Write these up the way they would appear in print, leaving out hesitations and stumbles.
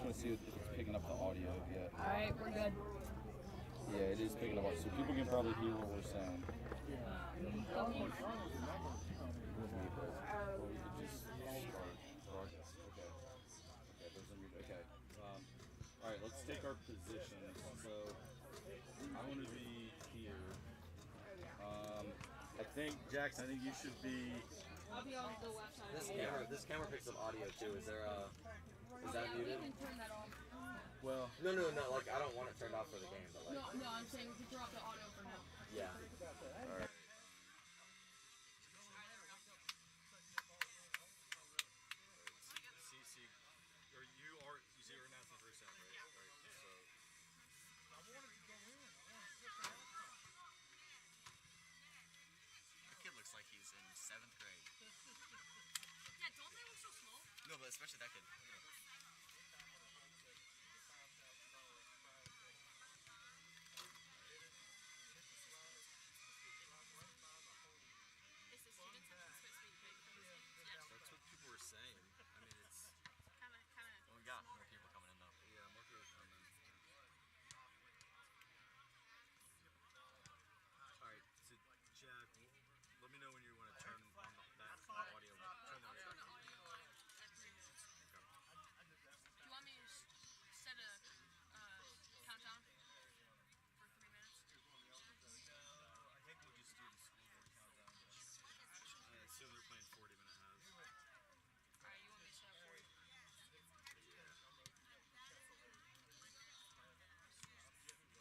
want to see if it's picking up the audio yet. All right, we're good. Yeah, it is picking up audio, so people can probably hear what we're saying. Or we could just start broadcast. Okay. Okay, there's a mute. Okay. All right, let's take our positions. So I want to be here. I think Jackson. I think you should be. I'll be on the left side. This camera picks up audio too. Is that muted? You can turn that off. Well, no. Like I don't want it turned off for the game, but like. No, I'm saying we can turn off the audio for now. Yeah. All right. Looks like he's in 7th grade. Yeah, don't they look so small? No, but especially that kid. Is the student section supposed to be big for this game? Yeah. That's what people were saying. I mean, it's Kind of. well, we got more people coming in though. Yeah, more people coming in. All right, so Jack, let me know when you want to turn on that audio. Turn the audio. Turn the audio at 3 minutes. Okay. Do you want me to set a countdown for 3 minutes? I think we'll just do the scoreboard countdown. So they're playing 40-minute halves. Alright, you want me to set up 40?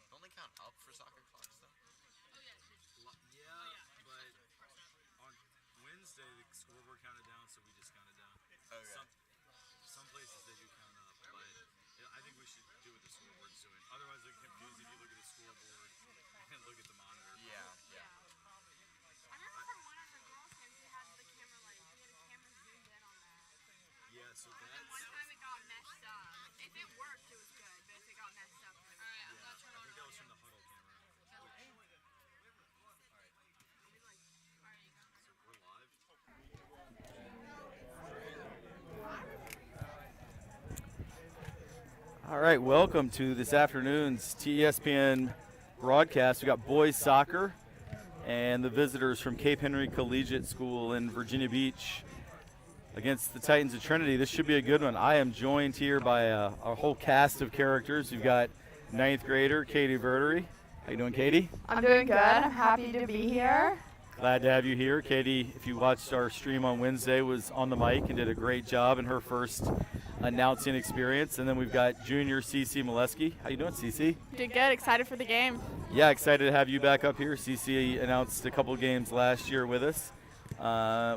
Don't they count up for soccer clocks though? Oh, yeah. Yeah, but on Wednesday the scoreboard counted down, so we just counted down. Okay. Some places they do count up, but I think we should do what the scoreboard's doing. Otherwise, they're confused if you look at the scoreboard and look at the monitor. Yeah. I remember for one of the girls' games, we had the camera zoomed in on that. Yeah, so And that's. one time it got messed up. If it worked, it was good, but if it got messed up, then alright, I'm gonna turn I on think that was audio. from the huddle camera. Alright, you go. So we're live. All right, welcome to this afternoon's TESPN broadcast. We got boys soccer and the visitors from Cape Henry Collegiate School in Virginia Beach against the Titans of Trinity. This should be a good one. I am joined here by a whole cast of characters. We've got 9th grader Katie Verdery. How you doing, Katie? I'm doing good. I'm happy to be here. Glad to have you here. Katie, if you watched our stream on Wednesday, was on the mic and did a great job in her first announcing experience. And then we've got junior Cece Molesky. How you doing, Cece? Doing good. Excited for the game. Yeah, excited to have you back up here. Cece announced a couple games last year with us.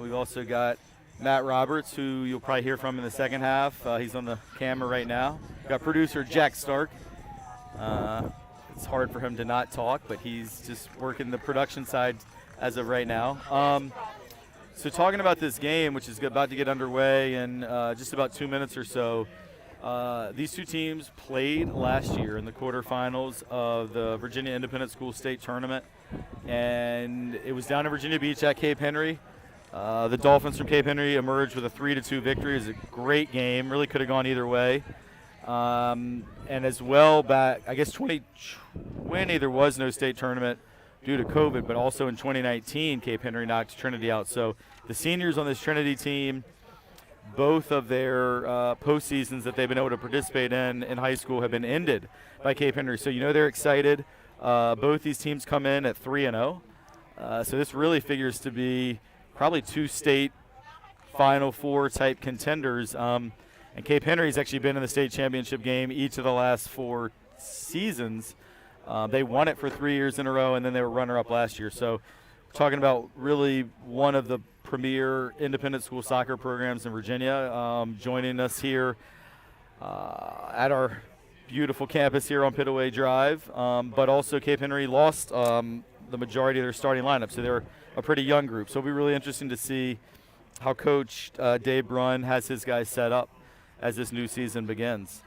We've also got Matt Roberts, who you'll probably hear from in the second half. He's on the camera right now. We've got producer Jack Stark. It's hard for him to not talk, but he's just working the production side as of right now. So talking about this game, which is about to get underway in just about 2 minutes or so, these two teams played last year in the quarterfinals of the Virginia Independent School State Tournament, and it was down in Virginia Beach at Cape Henry. The Dolphins from Cape Henry emerged with a 3-2 victory. It was a great game, really could have gone either way. And as well, back, I guess 2020 there was no state tournament due to COVID, but also in 2019, Cape Henry knocked Trinity out. So the seniors on this Trinity team, both of their postseasons that they've been able to participate in high school have been ended by Cape Henry. So you know they're excited. Both these teams come in at 3-0. So this really figures to be probably two state Final Four type contenders. And Cape Henry's actually been in the state championship game each of the last 4 seasons. They won it for 3 years in a row, and then they were runner-up last year. So we're talking about really one of the premier independent school soccer programs in Virginia. Joining us here at our beautiful campus here on Pitaway Drive. But also Cape Henry lost the majority of their starting lineup, so they're a pretty young group. So it'll be really interesting to see how Coach Dave Brunn has his guys set up as this new season begins.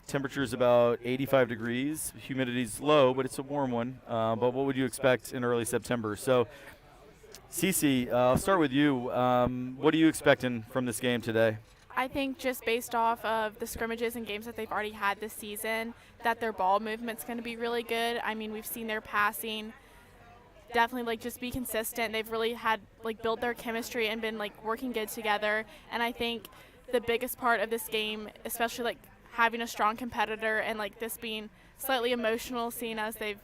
Temperature is about 85 degrees. Humidity's low, but it's a warm one. But what would you expect in early September? So, Cece, I'll start with you. What are you expecting from this game today? I think just based off of the scrimmages and games that they've already had this season, that their ball movement's going to be really good. I mean, we've seen their passing definitely just be consistent. They've really had built their chemistry and been working good together. And I think the biggest part of this game, especially having a strong competitor and this being slightly emotional, seeing as they've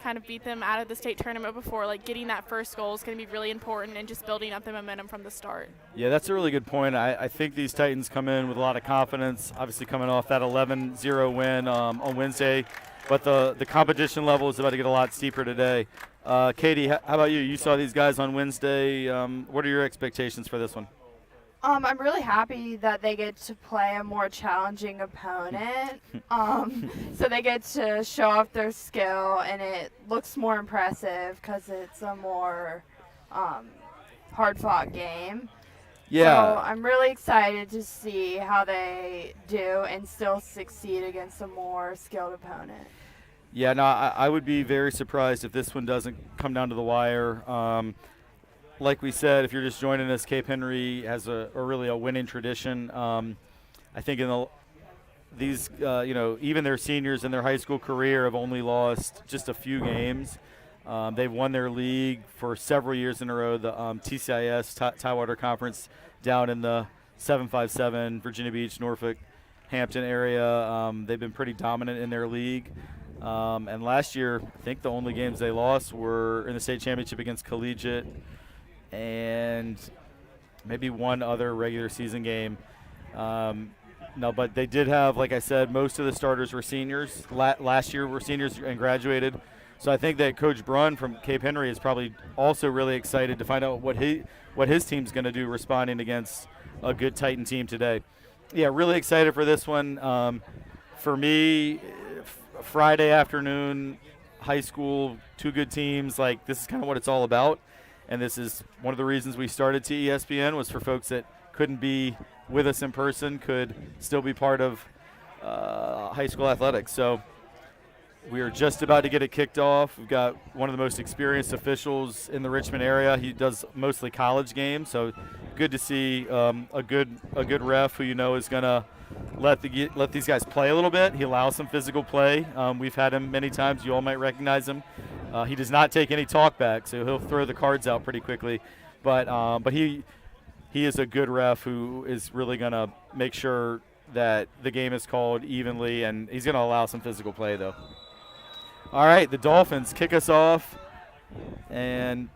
kind of beat them out of the state tournament before, getting that first goal is going to be really important and just building up the momentum from the start. Yeah, that's a really good point. I think these Titans come in with a lot of confidence, obviously coming off that 11-0 win on Wednesday, but the competition level is about to get a lot steeper today. Katie, how about you? You saw these guys on Wednesday. What are your expectations for this one? I'm really happy that they get to play a more challenging opponent. So they get to show off their skill, and it looks more impressive because it's a more hard-fought game. Yeah. So I'm really excited to see how they do and still succeed against a more skilled opponent. Yeah, no, I would be very surprised if this one doesn't come down to the wire. Like we said, if you're just joining us, Cape Henry has a really a winning tradition. I think even their seniors in their high school career have only lost just a few games. They've won their league for several years in a row, the TCIS, Tidewater Conference, down in the 757, Virginia Beach, Norfolk, Hampton area. They've been pretty dominant in their league. And last year, I think the only games they lost were in the state championship against Collegiate and maybe one other regular season game. No, but they did have, like I said, most of the starters were seniors. Last year were seniors and graduated. So I think that Coach Brunn from Cape Henry is probably also really excited to find out what his team's going to do responding against a good Titan team today. Yeah, really excited for this one. For me, Friday afternoon, high school, two good teams, this is kind of what it's all about. And this is one of the reasons we started TESPN, was for folks that couldn't be with us in person, could still be part of high school athletics. So we are just about to get it kicked off. We've got one of the most experienced officials in the Richmond area. He does mostly college games, so good to see a good ref who is going to let these guys play a little bit. He allows some physical play. We've had him many times. You all might recognize him. He does not take any talk back, so he'll throw the cards out pretty quickly. But he is a good ref who is really going to make sure that the game is called evenly, and he's going to allow some physical play, though. All right, the Dolphins kick us off. And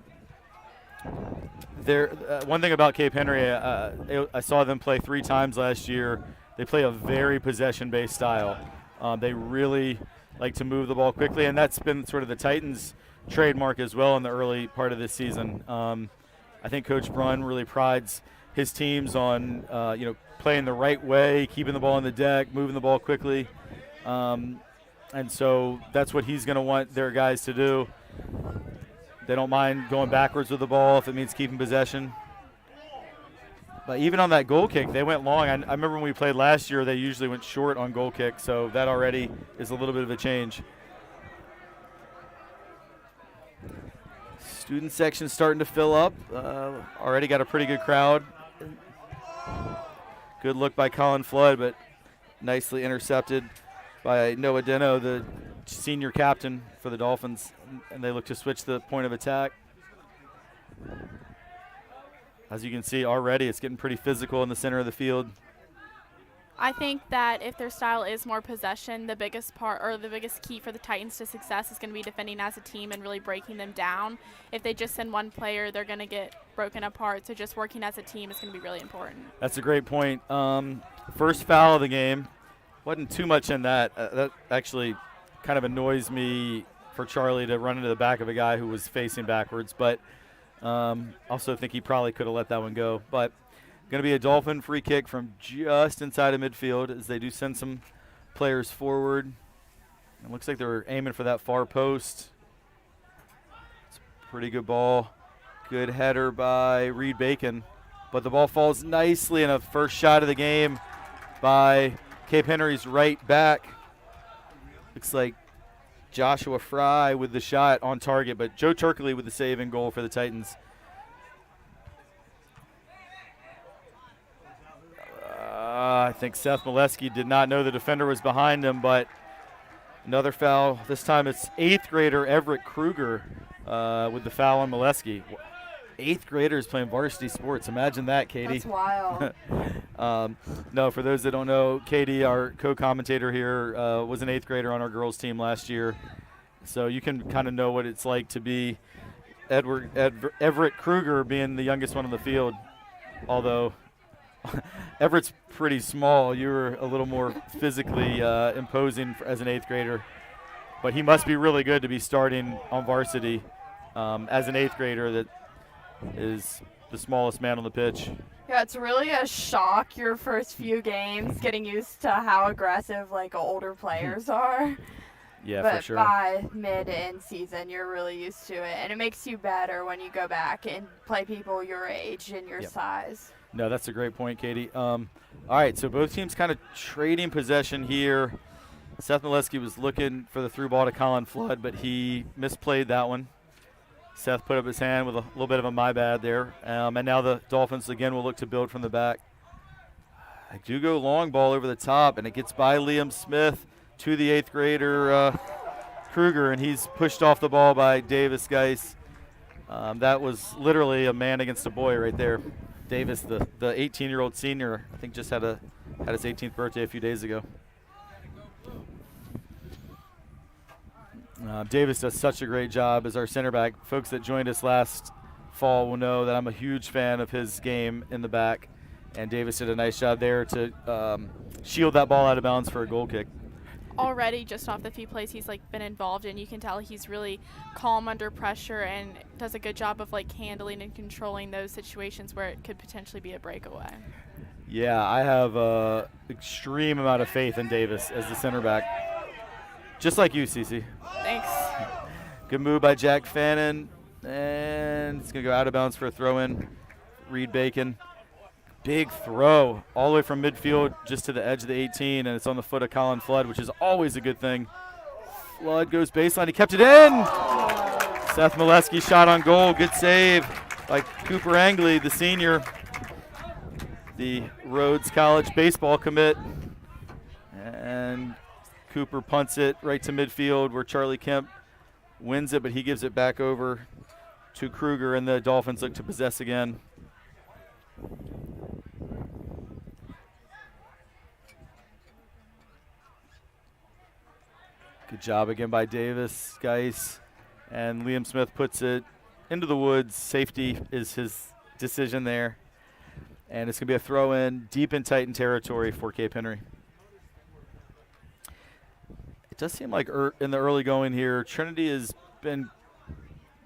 one thing about Cape Henry, I saw them play 3 times last year. They play a very possession-based style. They really like to move the ball quickly, and that's been sort of the Titans' trademark as well in the early part of this season. I think Coach Brunn really prides his teams on playing the right way, keeping the ball on the deck, moving the ball quickly. And so that's what he's going to want their guys to do. They don't mind going backwards with the ball if it means keeping possession. But even on that goal kick, they went long. I remember when we played last year, they usually went short on goal kick, so that already is a little bit of a change. Student section starting to fill up. Already got a pretty good crowd. Good look by Colin Flood, but nicely intercepted by Noah Deno, the senior captain for the Dolphins, and they look to switch the point of attack. As you can see already, it's getting pretty physical in the center of the field. I think that if their style is more possession, the biggest part or the biggest key for the Titans to success is going to be defending as a team and really breaking them down. If they just send one player, they're going to get broken apart. So just working as a team is going to be really important. That's a great point. First foul of the game. Wasn't too much in that. That actually kind of annoys me for Charlie to run into the back of a guy who was facing backwards. But also think he probably could have let that one go. But going to be a Dolphin free kick from just inside of midfield as they do send some players forward. It looks like they're aiming for that far post. It's a pretty good ball. Good header by Reed Bacon. But the ball falls nicely in a first shot of the game by Cape Henry's right back. Looks like Joshua Fry with the shot on target, but Joe Turkley with the save and goal for the Titans. I think Seth Molesky did not know the defender was behind him, but another foul. This time it's 8th grader Everett Kruger with the foul on Molesky. 8th graders playing varsity sports. Imagine that, Katie. That's wild. No, for those that don't know, Katie, our co-commentator here, was an 8th grader on our girls team last year. So you can kind of know what it's like to be Everett Kruger being the youngest one on the field. Although Everett's pretty small, you were a little more physically imposing as an 8th grader. But he must be really good to be starting on varsity as an 8th grader that is the smallest man on the pitch. Yeah, it's really a shock your first few games getting used to how aggressive like older players are. Yeah, but for sure. by mid-in season, you're really used to it, and it makes you better when you go back and play people your age and your size. No, that's a great point, Katie. All right, so both teams kind of trading possession here. Seth Molesky was looking for the through ball to Colin Flood, but he misplayed that one. Seth put up his hand with a little bit of a my bad there. And now the Dolphins, again, will look to build from the back. I do go long ball over the top, and it gets by Liam Smith to the 8th grader Kruger, and he's pushed off the ball by Davis Geis. That was literally a man against a boy right there. Davis, the 18-year-old senior, I think just had his 18th birthday a few days ago. Davis does such a great job as our center back. Folks that joined us last fall will know that I'm a huge fan of his game in the back, and Davis did a nice job there to shield that ball out of bounds for a goal kick. Already, just off the few plays he's been involved in, you can tell he's really calm under pressure and does a good job of handling and controlling those situations where it could potentially be a breakaway. Yeah, I have an extreme amount of faith in Davis as the center back. Just like you, Cece. Thanks. Good move by Jack Fannin, and it's going to go out of bounds for a throw-in. Reed Bacon. Big throw all the way from midfield just to the edge of the 18, and it's on the foot of Colin Flood, which is always a good thing. Flood goes baseline. He kept it in. Seth Molesky shot on goal. Good save by Cooper Angley, the senior, the Rhodes College baseball commit. And Cooper punts it right to midfield where Charlie Kemp wins it, but he gives it back over to Kruger, and the Dolphins look to possess again. Good job again by Davis, Geis. And Liam Smith puts it into the woods. Safety is his decision there. And it's going to be a throw-in deep in Titan territory for Cape Henry. It does seem like in the early going here, Trinity has been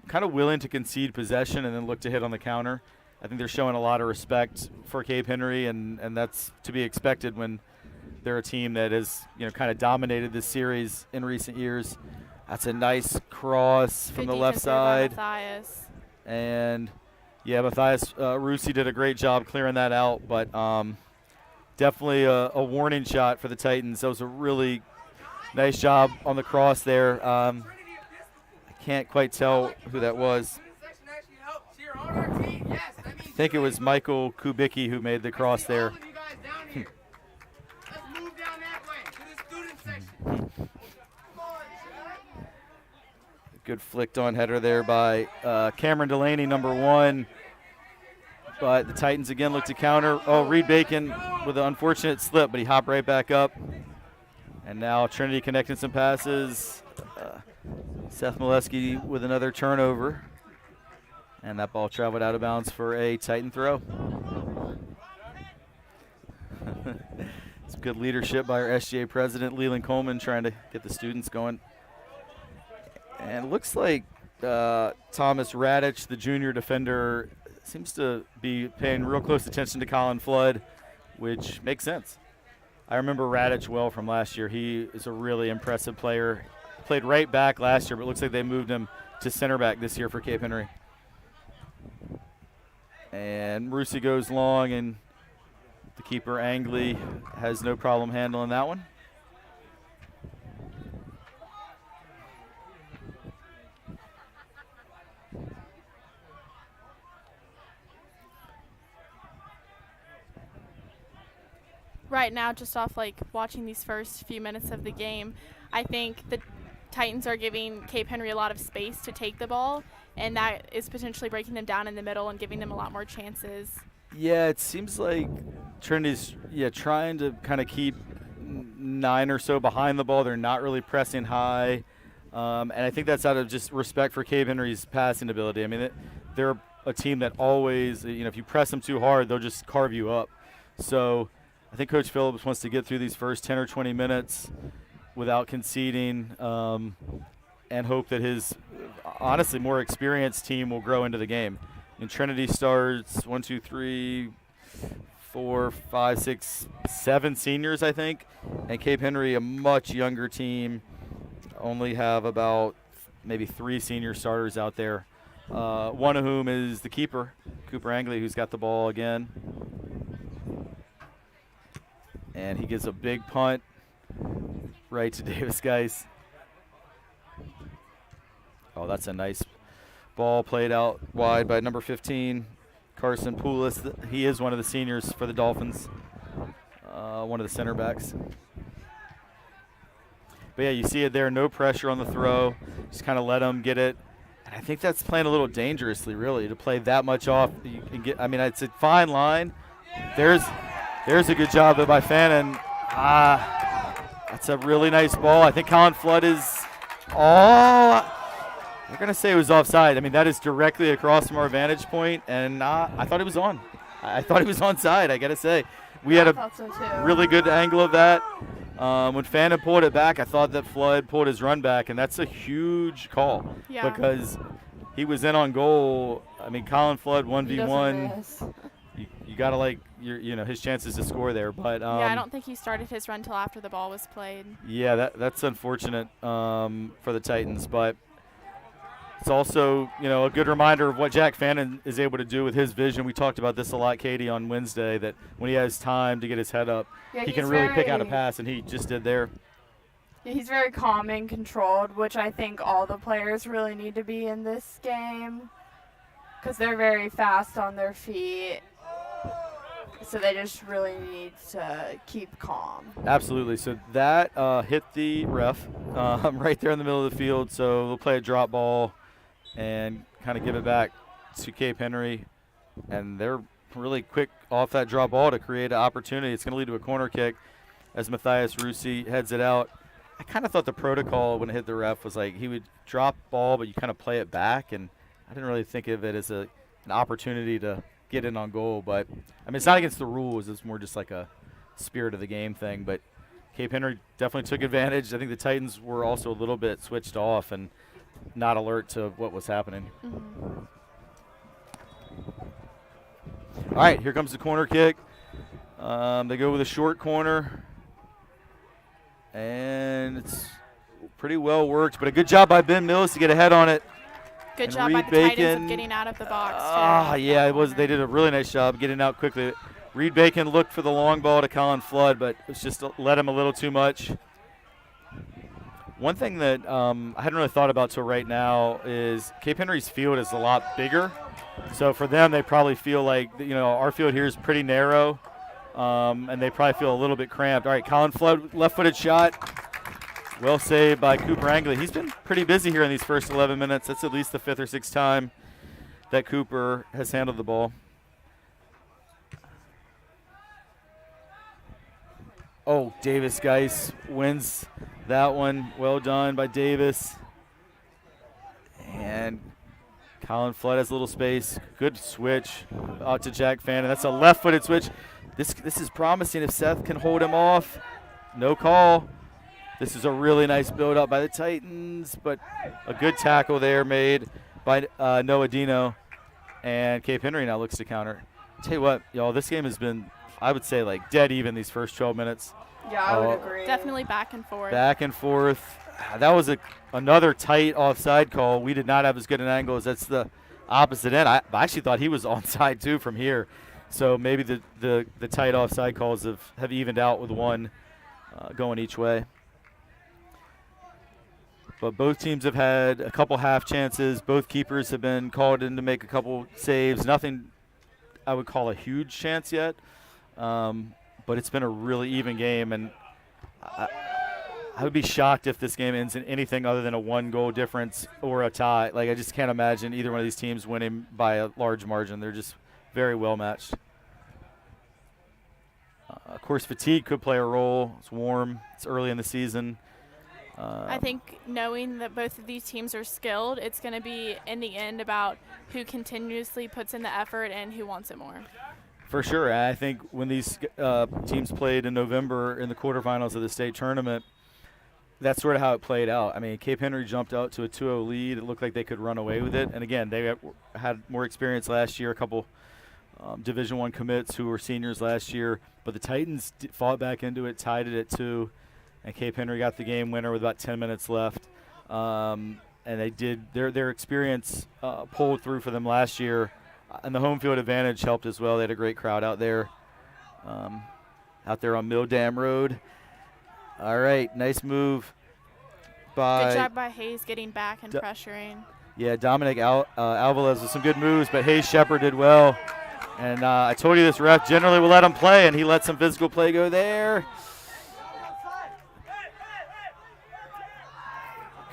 kind of willing to concede possession and then look to hit on the counter. I think they're showing a lot of respect for Cape Henry, and that's to be expected when they're a team that has kind of dominated this series in recent years. That's a nice cross from the left side. Mathias. And yeah, Mathias Russi did a great job clearing that out, but definitely a warning shot for the Titans. That was a really nice job on the cross there. I can't quite tell who that was. I think it was Michael Kubicki who made the cross there. Good flicked on header there by Cameron Delaney, number 1. But the Titans again look to counter. Oh, Reed Bacon with an unfortunate slip, but he hopped right back up. And now Trinity connecting some passes. Seth Molesky with another turnover. And that ball traveled out of bounds for a Titan throw. Some good leadership by our SGA president, Leland Coleman, trying to get the students going. And it looks like Thomas Radich, the junior defender, seems to be paying real close attention to Colin Flood, which makes sense. I remember Radich well from last year. He is a really impressive player. Played right back last year, but it looks like they moved him to center back this year for Cape Henry. And Russi goes long, and the keeper, Angley, has no problem handling that one. right now, just off like watching these first few minutes of the game, I think the Titans are giving Cape Henry a lot of space to take the ball, and that is potentially breaking them down in the middle and giving them a lot more chances. Yeah, it seems like Trinity's trying to kind of keep 9 or so behind the ball. They're not really pressing high, and I think that's out of just respect for Cape Henry's passing ability. I mean, they're a team that always, if you press them too hard, they'll just carve you up. So I think Coach Phillips wants to get through these first 10 or 20 minutes without conceding, and hope that his honestly more experienced team will grow into the game. And Trinity starts 1, 2, 3, 4, 5, 6, 7 seniors, I think. And Cape Henry, a much younger team, only have about maybe 3 senior starters out there. One of whom is the keeper, Cooper Angley, who's got the ball again. And he gives a big punt right to Davis Geis. Oh, that's a nice ball played out wide by number 15, Carson Poulis. He is one of the seniors for the Dolphins, one of the center backs. But, yeah, you see it there, no pressure on the throw. Just kind of let him get it. And I think that's playing a little dangerously, really, to play that much off. You can get, I mean, it's a fine line. There's a good job there by Fannin. That's a really nice ball. I think Colin Flood is they're going to say it was offside. I mean, that is directly across from our vantage point, and I thought it was on. I thought it was onside, I got to say. We had a really good angle of that. When Fannin pulled it back, I thought that Flood pulled his run back, and that's a huge call because he was in on goal. I mean, Colin Flood 1v1. You got to like his chances to score there, but I don't think he started his run till after the ball was played. Yeah, that's unfortunate for the Titans, but it's also a good reminder of what Jack Fannin is able to do with his vision. We talked about this a lot, Katie, on Wednesday, that when he has time to get his head up, he can really pick out a pass, and he just did there. Yeah, he's very calm and controlled, which I think all the players really need to be in this game because they're very fast on their feet. So they just really need to keep calm. Absolutely. So that hit the ref right there in the middle of the field. So they'll play a drop ball and kind of give it back to Cape Henry. And they're really quick off that drop ball to create an opportunity. It's going to lead to a corner kick as Mathias Russi heads it out. I kind of thought the protocol when it hit the ref was like he would drop ball, but you kind of play it back. And I didn't really think of it as an opportunity to get in on goal, but I mean it's not against the rules, it's more just like a spirit of the game thing. But Cape Henry definitely took advantage. I think the Titans were also a little bit switched off and not alert to what was happening. All right, here comes the corner kick. They go with a short corner, and it's pretty well worked, but a good job by Ben Mills to get ahead on it. Good job by the Titans of getting out of the box, too. Yeah, it was. They did a really nice job getting out quickly. Reed Bacon looked for the long ball to Colin Flood, but it's just let him a little too much. One thing that I hadn't really thought about till right now is Cape Henry's field is a lot bigger. So for them, they probably feel like, our field here is pretty narrow, and they probably feel a little bit cramped. All right, Colin Flood, left-footed shot. Well saved by Cooper Angley. He's been pretty busy here in these first 11 minutes. That's at least the 5th or 6th time that Cooper has handled the ball. Oh, Davis Geis wins that one. Well done by Davis. And Colin Flood has a little space. Good switch out to Jack Fannin. That's a left-footed switch. This is promising if Seth can hold him off. No call. This is a really nice build-up by the Titans, but a good tackle there made by Noah Dino. And Cape Henry now looks to counter. Tell you what, y'all, this game has been, I would say, like dead even these first 12 minutes. Yeah, I would agree. Definitely back and forth. Back and forth. That was another tight offside call. We did not have as good an angle as that's the opposite end. I actually thought he was onside, too, from here. So maybe the tight offside calls have evened out with one going each way. But both teams have had a couple half chances. Both keepers have been called in to make a couple saves. Nothing I would call a huge chance yet. But but it's been a really even game, and I would be shocked if this game ends in anything other than a 1-goal difference or a tie. Like, I just can't imagine either one of these teams winning by a large margin. They're just very well matched. Of course, fatigue could play a role. It's warm. It's early in the season. I think knowing that both of these teams are skilled, it's going to be, in the end, about who continuously puts in the effort and who wants it more. For sure. I think when these teams played in November in the quarterfinals of the state tournament, that's sort of how it played out. I mean, Cape Henry jumped out to a 2-0 lead. It looked like they could run away with it. And, again, they had more experience last year, a couple Division I commits who were seniors last year. But the Titans fought back into it, tied it at 2. And Cape Henry got the game winner with about 10 minutes left. And they did their experience pulled through for them last year. And the home field advantage helped as well. They had a great crowd out there on Mill Dam Road. All right, nice move by. Good job by Hayes getting back and pressuring. Yeah, Dominic Alvarez with some good moves, but Hayes Shepard did well. And I told you this ref generally will let him play, and he let some physical play go there.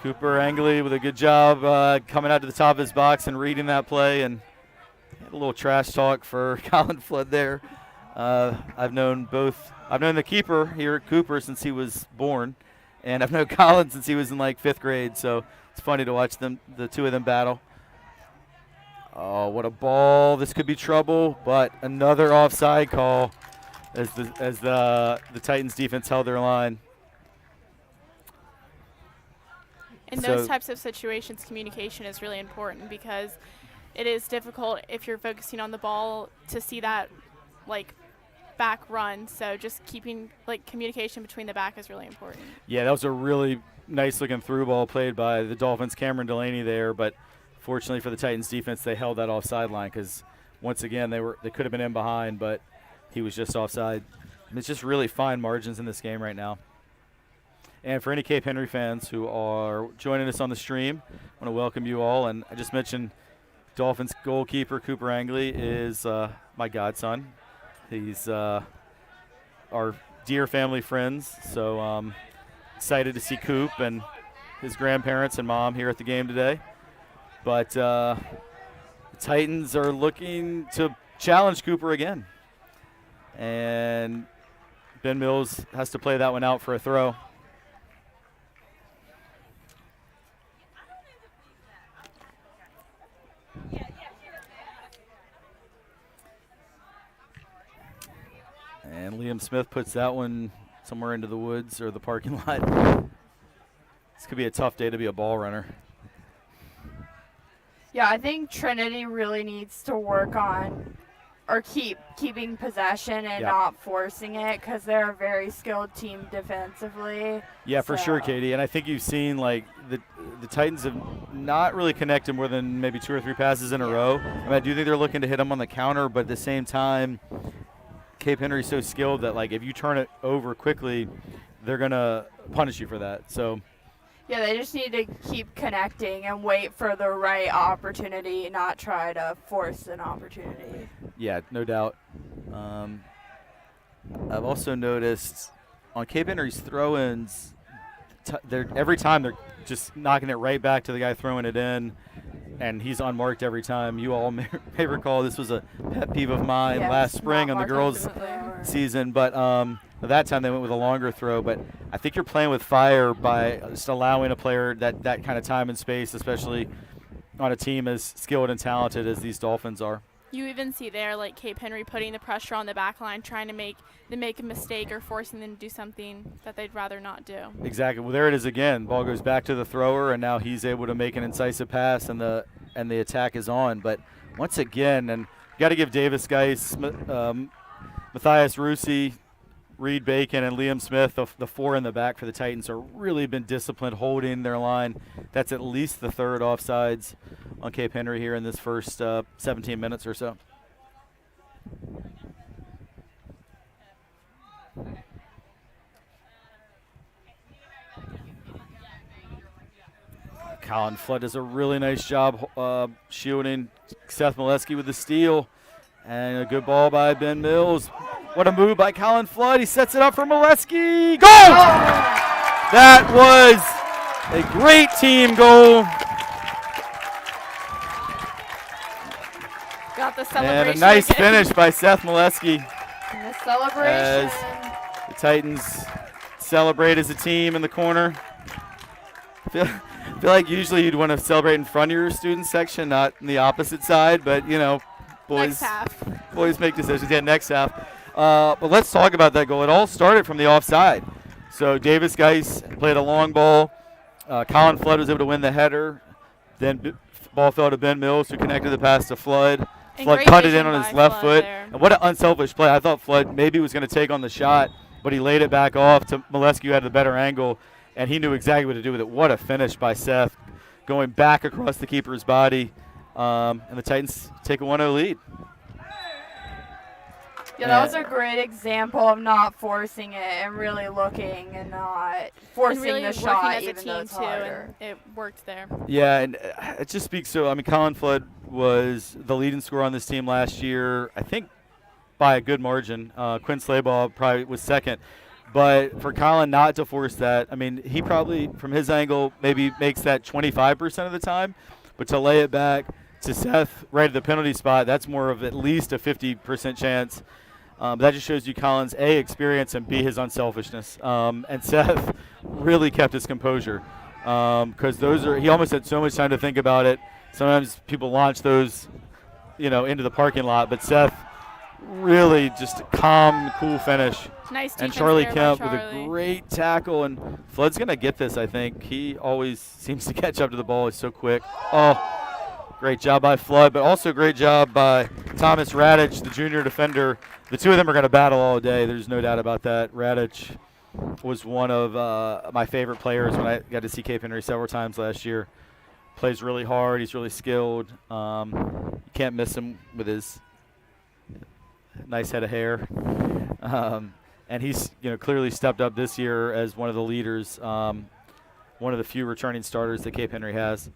Cooper Angley with a good job coming out to the top of his box and reading that play, and had a little trash talk for Colin Flood there. I've known the keeper here at Cooper since he was born, and I've known Colin since he was in like 5th grade, so it's funny to watch the two of them battle. Oh, what a ball. This could be trouble, but another offside call as the Titans defense held their line. In those types of situations, communication is really important because it is difficult if you're focusing on the ball to see that back run. So just keeping communication between the back is really important. Yeah, that was a really nice looking through ball played by the Dolphins' Cameron Delaney there, but fortunately for the Titans defense, they held that offside line because once again they could have been in behind, but he was just offside. And it's just really fine margins in this game right now. And for any Cape Henry fans who are joining us on the stream, I want to welcome you all. And I just mentioned Dolphins goalkeeper Cooper Angley is my godson. He's our dear family friends. So excited to see Coop and his grandparents and mom here at the game today. But the Titans are looking to challenge Cooper again. And Ben Mills has to play that one out for a throw. And Liam Smith puts that one somewhere into the woods or the parking lot. This could be a tough day to be a ball runner. Yeah, I think Trinity really needs to work on or keeping possession and not forcing it because they're a very skilled team defensively. Yeah, for sure, Katie. And I think you've seen the Titans have not really connected more than maybe 2 or 3 passes in a row. I mean, I do think they're looking to hit them on the counter, but at the same time, Cape Henry's so skilled that if you turn it over quickly, they're gonna punish you for that. So yeah, they just need to keep connecting and wait for the right opportunity, not try to force an opportunity. Yeah, no doubt. I've also noticed on Cape Henry's throw-ins, every time they're just knocking it right back to the guy throwing it in, and he's unmarked every time. You all may recall this was a pet peeve of mine last spring on the girls' season, but that time they went with a longer throw. But I think you're playing with fire by just allowing a player that kind of time and space, especially on a team as skilled and talented as these Dolphins are. You even see there Cape Henry putting the pressure on the back line, trying to make a mistake or forcing them to do something that they'd rather not do. Exactly. Well, there it is again. Ball goes back to the thrower, and now he's able to make an incisive pass, and the attack is on. But once again, and you got to give Davis Geis, Mathias Russi, Reed Bacon, and Liam Smith, the 4 in the back for the Titans, are really been disciplined holding their line. That's at least the 3rd offsides on Cape Henry here in this first 17 minutes or so. Colin Flood does a really nice job shielding Seth Molesky with the steal. And a good ball by Ben Mills. What a move by Colin Flood. He sets it up for Molesky. Goal! That was a great team goal. Got the celebration. And a nice again. finish by Seth Molesky. And the celebration. The Titans celebrate as a team in the corner. I feel like usually you'd want to celebrate in front of your student section, not in the opposite side, but, you know, Next half. boys make decisions. Yeah, next half. But let's talk about that goal. It all started from the offside. So Davis Geis played a long ball. Colin Flood was able to win the header. Then ball fell to Ben Mills, who connected the pass to Flood. And Flood great cut it in vision on his by left Flood foot. there. And what an unselfish play. I thought Flood maybe was going to take on the shot, but he laid it back off to Molesky, who had the better angle, and he knew exactly what to do with it. What a finish by Seth, going back across the keeper's body. And the Titans take a 1-0 lead. Yeah, that was a great example of not forcing it and really looking and not forcing And really the working shot, as a even though team it's too, harder. and it worked there. Yeah, and it just speaks so. I mean, Colin Flood was the leading scorer on this team last year, I think by a good margin. Quinn Slaybaugh probably was second. But for Colin not to force that, I mean, he probably, from his angle, maybe makes that 25% of the time. But to lay it back to Seth right at the penalty spot, that's more of at least a 50% chance. That just shows you Colin's A, experience, and B, his unselfishness. And Seth really kept his composure because he almost had so much time to think about it. Sometimes people launch those, into the parking lot, but Seth really just calm, cool finish. Nice defense And Charlie there by Kemp with a Charlie. great tackle, and Flood's going to get this, I think. He always seems to catch up to the ball. He's so quick. Oh, great job by Flood, but also great job by Thomas Radich, the junior defender. The two of them are going to battle all day. There's no doubt about that. Radich was one of my favorite players when I got to see Cape Henry several times last year. Plays really hard. He's really skilled. You can't miss him with his nice head of hair. And he's clearly stepped up this year as one of the leaders, one of the few returning starters that Cape Henry has.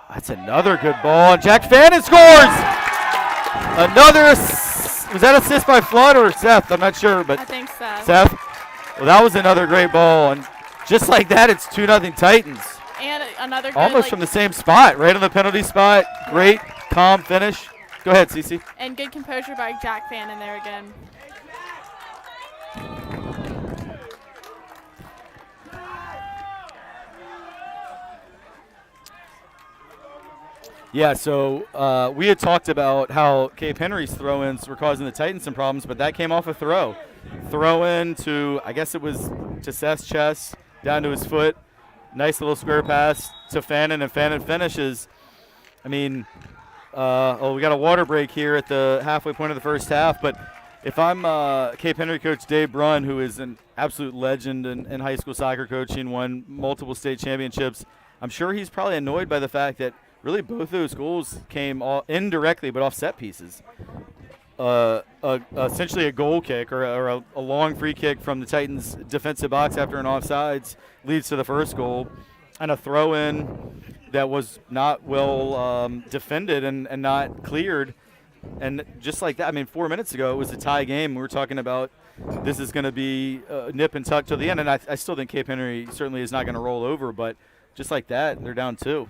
That's another good ball, and Jack Fannin scores! Was that assist by Flood or Seth? I'm not sure, but I think Seth. Seth? Well, that was another great ball, and just like that, it's 2-0 Titans. And another good, Almost from the same spot, right on the penalty spot. Great, calm finish. Go ahead, Cece. and good composure by Jack Fannin there again. Yeah, so we had talked about how Cape Henry's throw-ins were causing the Titans some problems, but that came off a throw. Throw-in to, I guess it was to Seth's chest, down to his foot. Nice little square pass to Fannin, and Fannin finishes. I mean, we got a water break here at the halfway point of the first half, but if I'm Cape Henry coach Dave Brunn, who is an absolute legend in high school soccer coaching, won multiple state championships, I'm sure he's probably annoyed by the fact that really both those goals came all indirectly but off set pieces. Essentially a goal kick or a long free kick from the Titans' defensive box after an offsides leads to the first goal, and a throw-in that was not well defended and not cleared. And just like that, I mean, 4 minutes ago it was a tie game. We were talking about this is going to be nip and tuck till the end, and I still think Cape Henry certainly is not going to roll over, but just like that, they're down 2.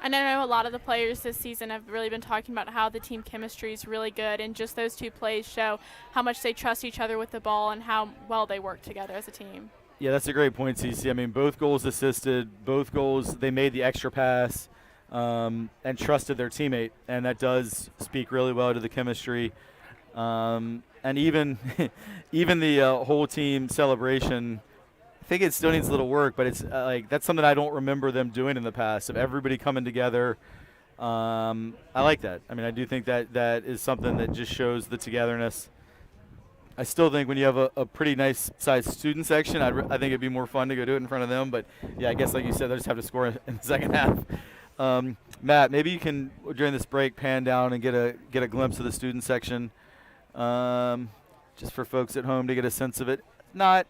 And I know a lot of the players this season have really been talking about how the team chemistry is really good, and just those two plays show how much they trust each other with the ball and how well they work together as a team. Yeah, that's a great point, Cece. I mean, both goals assisted, both goals they made the extra pass and trusted their teammate, and that does speak really well to the chemistry. And even the whole team celebration, I think it still needs a little work, but it's that's something I don't remember them doing in the past, of everybody coming together. I like that. I mean, I do think that is something that just shows the togetherness. I still think when you have a pretty nice sized student section, I think it'd be more fun to go do it in front of them. But yeah, I guess like you said, they just have to score in the second half. Matt, maybe you can during this break pan down and get a glimpse of the student section, just for folks at home to get a sense of it. Not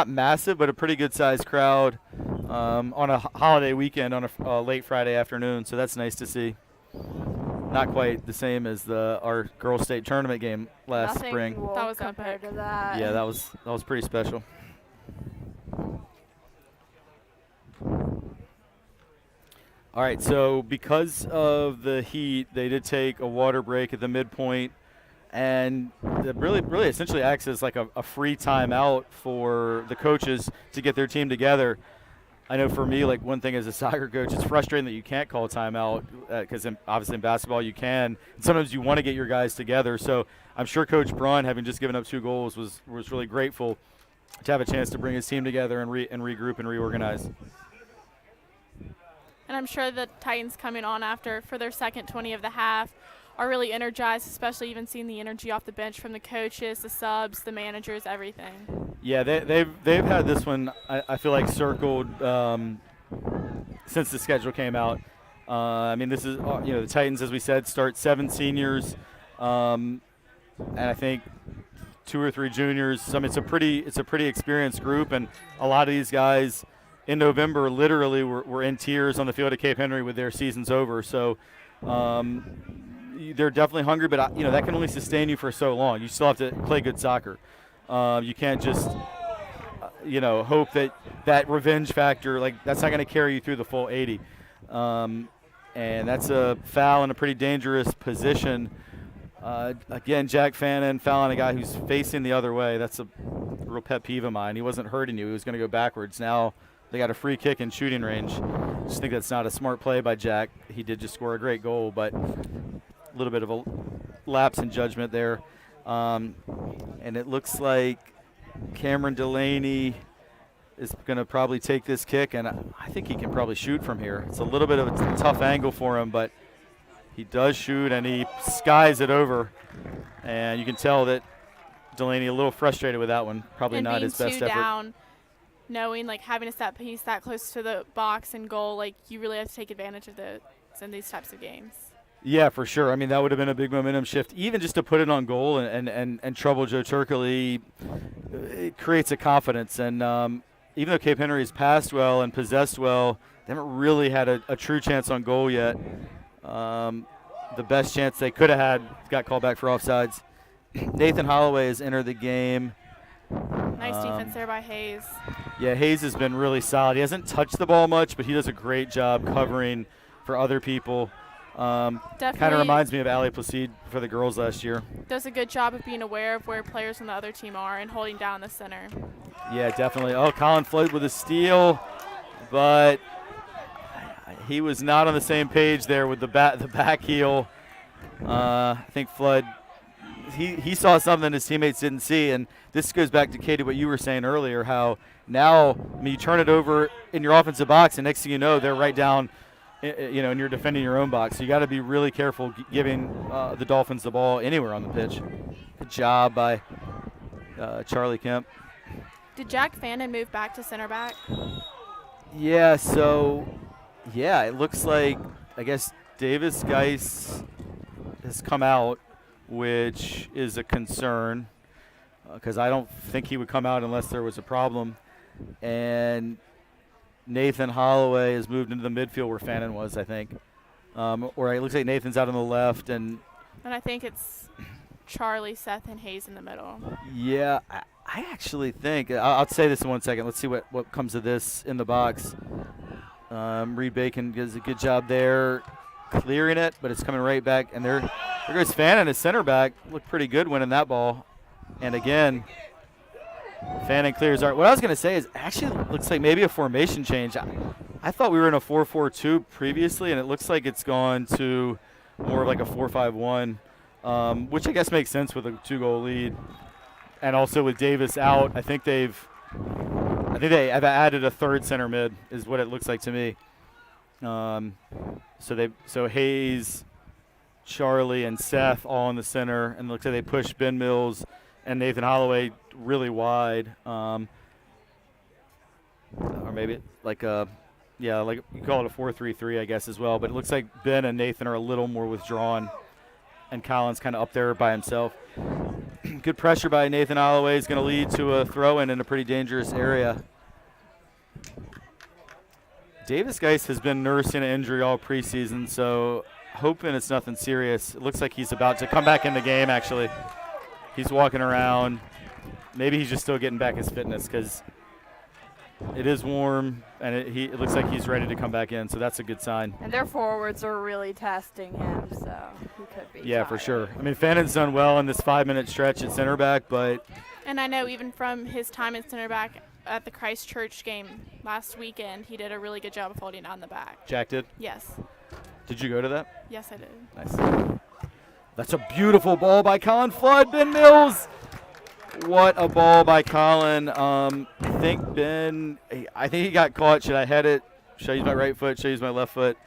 massive, but a pretty good sized crowd on a holiday weekend on a late Friday afternoon. So that's nice to see. not quite the same as our girls' state tournament game last Nothing spring. will That was compare epic. to that. Yeah, that was pretty special. All right, so because of the heat, they did take a water break at the midpoint, and it really essentially acts as like a free timeout for the coaches to get their team together. I know for me, like one thing as a soccer coach, it's frustrating that you can't call a timeout because obviously in basketball you can. Sometimes you want to get your guys together. So I'm sure Coach Braun, having just given up 2 goals, was really grateful to have a chance to bring his team together and regroup and reorganize. And I'm sure the Titans coming on after for their second 20 of the half are really energized, especially even seeing the energy off the bench from the coaches, the subs, the managers, everything. Yeah, they've had this one, I feel like, circled since the schedule came out. I mean, this is, the Titans, as we said, start 7 seniors, and I think 2 or 3 juniors. I mean, it's a pretty experienced group, and a lot of these guys in November literally were in tears on the field at Cape Henry with their seasons over. So they're definitely hungry, but that can only sustain you for so long. You still have to play good soccer. You can't just hope that revenge factor, like, that's not going to carry you through the full 80. And that's a foul in a pretty dangerous position. Again, Jack Fannin fouling a guy who's facing the other way. That's a real pet peeve of mine. He wasn't hurting you. He was going to go backwards. Now they got a free kick in shooting range. I just think that's not a smart play by Jack. He did just score a great goal, but a little bit of a lapse in judgment there. And it looks like Cameron Delaney is going to probably take this kick, and I think he can probably shoot from here. It's a little bit of a tough angle for him, but he does shoot, and he skies it over. And you can tell that Delaney a little frustrated with that one. Probably and not his best effort. Down, knowing like having a set piece that close to the box and goal, like you really have to take advantage of those in these types of games. Yeah, for sure. I mean, that would have been a big momentum shift, even just to put it on goal and trouble Joe Turkley. It creates a confidence. And even though Cape Henry has passed well and possessed well, they haven't really had a true chance on goal yet. The best chance they could have had got called back for offsides. Nathan Holloway has entered the game. Nice defense there by Hayes. Yeah, Hayes has been really solid. He hasn't touched the ball much, but he does a great job covering for other people. Kind of reminds me of Ali Placide for the girls last year. Does a good job of being aware of where players on the other team are and holding down the center. Yeah, definitely. Oh, Colin Floyd with a steal, but he was not on the same page there with the back heel. I think Flood, he saw something his teammates didn't see, and this goes back to, Katie, what you were saying earlier, how now, I mean, you turn it over in your offensive box, and next thing you know, they're right down, and you're defending your own box. So you got to be really careful giving the Dolphins the ball anywhere on the pitch. Good job by Charlie Kemp. Did Jack Fannin move back to center back? Yeah, so, it looks like, I guess, Davis Geis has come out, which is a concern because I don't think he would come out unless there was a problem. And Nathan Holloway has moved into the midfield where Fannin was, I think. Or it looks like Nathan's out on the left. And I think it's Charlie, Seth, and Hayes in the middle. Yeah, I actually think, I'll say this in 1 second. Let's see what comes of this in the box. Reed Bacon does a good job there clearing it, but it's coming right back. And there goes Fannin, his center back. Looked pretty good winning that ball. And again, Fannin clears art. What I was going to say is actually looks like maybe a formation change. I thought we were in a 4-4-2 previously, and it looks like it's gone to more of like a 4-5-1, which I guess makes sense with a 2-goal lead. And also with Davis out, I think they've added a third center mid is what it looks like to me. So Hayes, Charlie, and Seth all in the center, and it looks like they push Ben Mills and Nathan Holloway really wide. Or maybe like you call it a 4-3-3, I guess, as well. But it looks like Ben and Nathan are a little more withdrawn, and Collins kind of up there by himself. Good pressure by Nathan Holloway is going to lead to a throw-in in a pretty dangerous area. Davis Geis has been nursing an injury all preseason, so hoping it's nothing serious. It looks like he's about to come back in the game, actually. He's walking around. Maybe he's just still getting back his fitness because it is warm, and it looks like he's ready to come back in, so that's a good sign. And their forwards are really testing him, so he could be Yeah, for tired. sure. I mean, Fannon's done well in this 5-minute stretch at center back, but And I know even from his time at center back at the Christchurch game last weekend, he did a really good job of holding on the back. Jack did. Yes. Did you go to that? Yes, I did. Nice. That's a beautiful ball by Colin Flood. Ben Mills. What a ball by Colin. I think he got caught. Should I head it? Should I use my right foot? Should I use my left foot?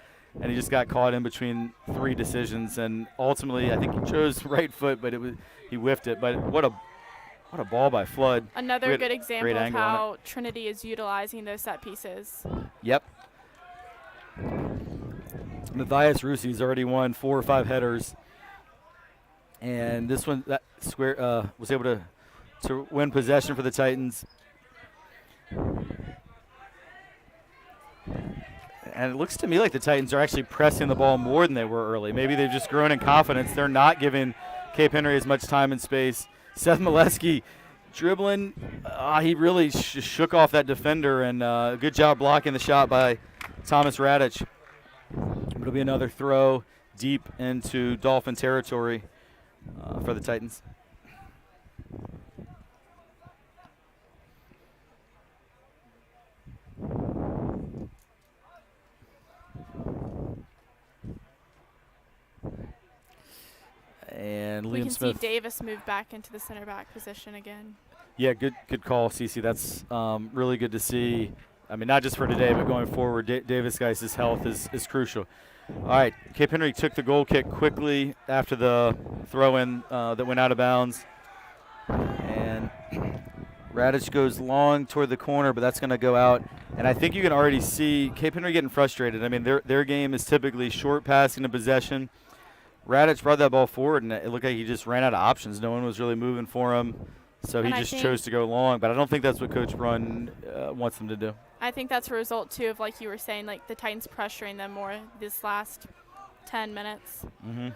And he just got caught in between 3 decisions. And ultimately, I think he chose right foot, but he whiffed it. But what a ball by Flood. Another Great- good great example of angle on how Trinity is utilizing those set pieces. Yep. Mathias Russi's already won 4 or 5 headers. And this one that square was able to win possession for the Titans. And it looks to me like the Titans are actually pressing the ball more than they were early. Maybe they've just grown in confidence. They're not giving Cape Henry as much time and space. Seth Molesky dribbling. He really shook off that defender, and good job blocking the shot by Thomas Radich. It'll be another throw deep into Dolphin territory for the Titans. And We Liam can Smith. see Davis move back into the center back position again. Yeah, good call, Cece. That's really good to see. I mean, not just for today, but going forward. Davis, guys' health is crucial. All right, Cape Henry took the goal kick quickly after the throw-in that went out of bounds. And Radich goes long toward the corner, but that's going to go out. And I think you can already see Cape Henry getting frustrated. I mean, their game is typically short passing and possession. Radich brought that ball forward, and it looked like he just ran out of options. No one was really moving for him, so he And I just think- chose to go long. But I don't think that's what Coach Brunn wants them to do. I think that's a result, too, of, like you were saying, like the Titans pressuring them more this last 10 minutes. Mm-hmm.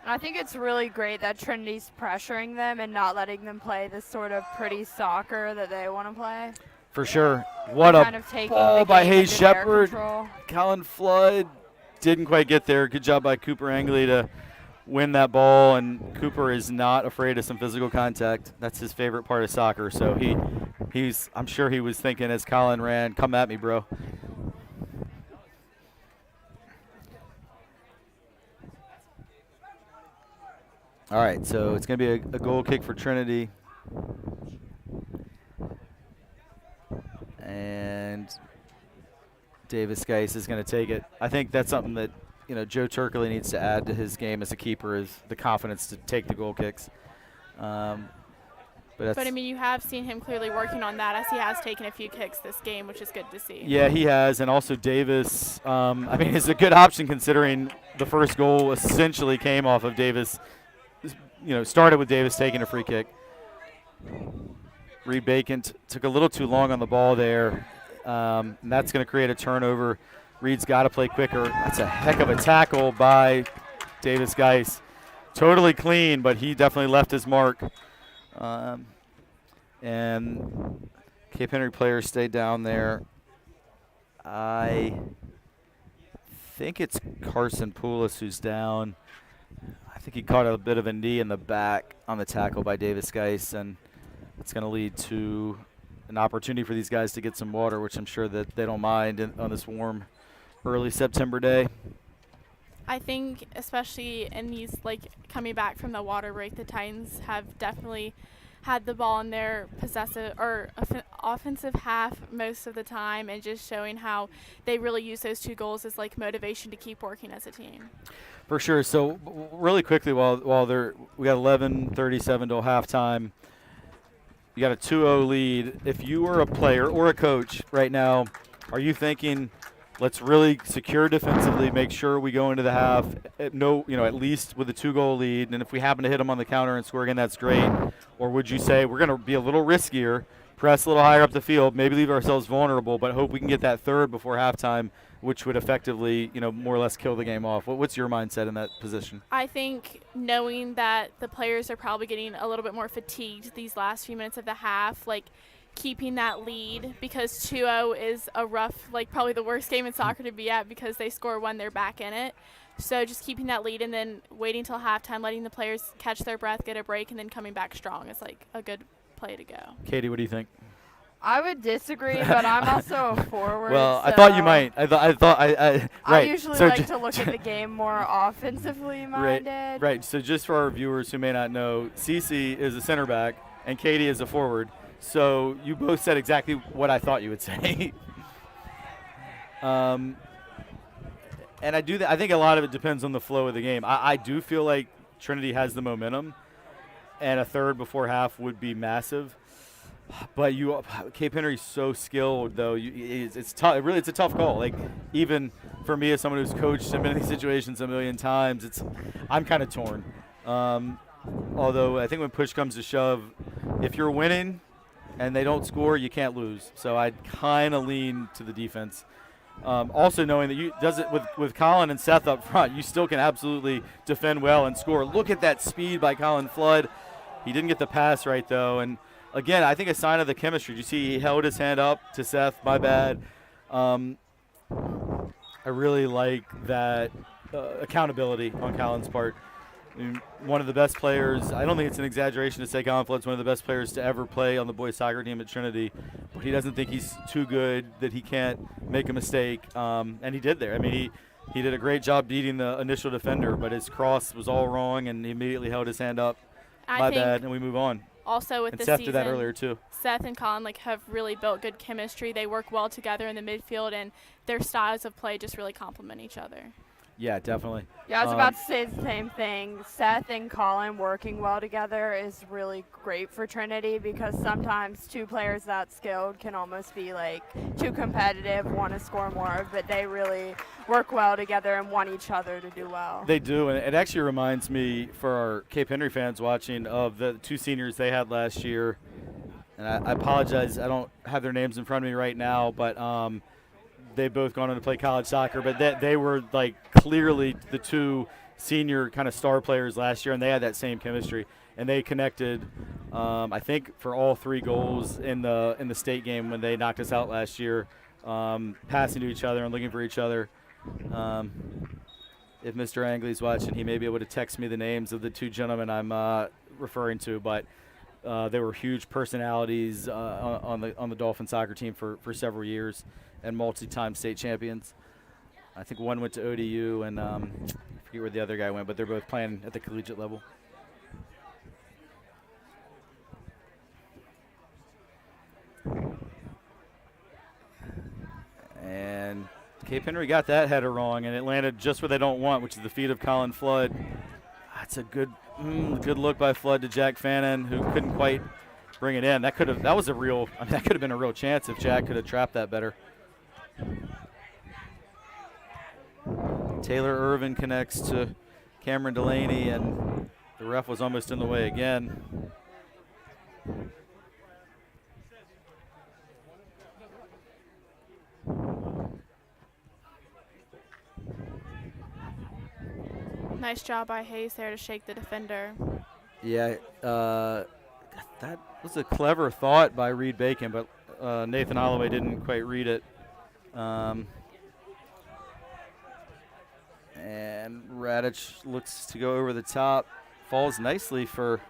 I think it's really great that Trinity's pressuring them and not letting them play this sort of pretty soccer that they want to play. For sure. What a Kind of taking ball the by game Hayes into their Shepard. control. Colin Flood didn't quite get there. Good job by Cooper Angley to win that ball, and Cooper is not afraid of some physical contact. That's his favorite part of soccer. So I'm sure he was thinking as Colin ran, come at me, bro. All right, so it's going to be a goal kick for Trinity. And Davis Geis is going to take it. I think that's something that Joe Turkley needs to add to his game as a keeper, is the confidence to take the goal kicks. But I mean, you have seen him clearly working on that, as he has taken a few kicks this game, which is good to see. yeah, he has, and also Davis. I mean, is a good option considering the first goal essentially came off of Davis. Started with Davis taking a free kick. Reed Bacon took a little too long on the ball there, and that's going to create a turnover. Reed's got to play quicker. That's a heck of a tackle by Davis Geis. Totally clean, but he definitely left his mark. And Cape Henry players stayed down there. I think it's Carson Poulos who's down. I think he caught a bit of a knee in the back on the tackle by Davis Geis, and it's going to lead to an opportunity for these guys to get some water, which I'm sure that they don't mind on this warm early September day. I think especially in these, coming back from the water break, the Titans have definitely had the ball in their possessive or offensive half most of the time, and just showing how they really use those 2 goals as motivation to keep working as a team. For sure. So really quickly, while we got 11:37 till halftime. You got a 2-0 lead. If you were a player or a coach right now, are you thinking, let's really secure defensively, make sure we go into the half, at least with a 2-goal lead, and if we happen to hit them on the counter and score again, that's great? Or would you say we're going to be a little riskier, press a little higher up the field, maybe leave ourselves vulnerable, but hope we can get that third before halftime, which would effectively, more or less kill the game off. What's your mindset in that position? I think knowing that the players are probably getting a little bit more fatigued these last few minutes of the half, like keeping that lead, because 2-0 is a rough, like probably the worst game in soccer to be at because they score when they're back in it. So just keeping that lead and then waiting till halftime, letting the players catch their breath, get a break, and then coming back strong is like a good play to go. Katie, what do you think? I would disagree, but I'm also a forward. Well, so I thought you might. I right. I usually So like to look at the game more offensively minded. Right. So just for our viewers who may not know, Cece is a center back and Katie is a forward. So you both said exactly what I thought you would say. And I do. I think a lot of it depends on the flow of the game. I do feel like Trinity has the momentum, and a third before half would be massive. But Cape Henry's so skilled, though. It's tough. Really, it's a tough call. Like, even for me as someone who's coached in many situations a million times, I'm kind of torn. Although I think when push comes to shove, if you're winning and they don't score, you can't lose. So I'd kind of lean to the defense. Also knowing that you does it with Colin and Seth up front, you still can absolutely defend well and score. Look at that speed by Colin Flood. He didn't get the pass right, though, and again, I think a sign of the chemistry. You see he held his hand up to Seth, my bad. I really like that accountability on Colin's part. I mean, one of the best players, I don't think it's an exaggeration to say Colin Flood's one of the best players to ever play on the boys soccer team at Trinity, but he doesn't think he's too good, that he can't make a mistake, and he did there. I mean, he did a great job beating the initial defender, but his cross was all wrong, and he immediately held his hand up. My bad, and we move on. Also with and this Seth season, did that earlier too. Seth and Colin have really built good chemistry. They work well together in the midfield, and their styles of play just really complement each other. Yeah, definitely. Yeah, I was about to say the same thing. Seth and Colin working well together is really great for Trinity, because sometimes two players that skilled can almost be like too competitive, want to score more, but they really work well together and want each other to do well. They do, and it actually reminds me, for our Cape Henry fans watching, of the two seniors they had last year. And I apologize, I don't have their names in front of me right now, but they've both gone on to play college soccer, but they were like clearly the two senior kind of star players last year, and they had that same chemistry, and they connected. I think for all three goals in the state game when they knocked us out last year, passing to each other and looking for each other. If Mr. Angley's watching, he may be able to text me the names of the two gentlemen I'm referring to, but they were huge personalities on the Dolphin soccer team for several years, and multi-time state champions. I think one went to ODU, and I forget where the other guy went, but they're both playing at the collegiate level. And Cape Henry got that header wrong, and it landed just where they don't want, which is the feet of Colin Flood. That's a good look by Flood to Jack Fannin, who couldn't quite bring it in. That could have been a real chance if Jack could have trapped that better. Taylor Irvin connects to Cameron Delaney, and the ref was almost in the way again. Nice job by Hayes there to shake the defender. Yeah, that was a clever thought by Reed Bacon, but Nathan Holloway didn't quite read it. And Radich looks to go over the top. Falls nicely for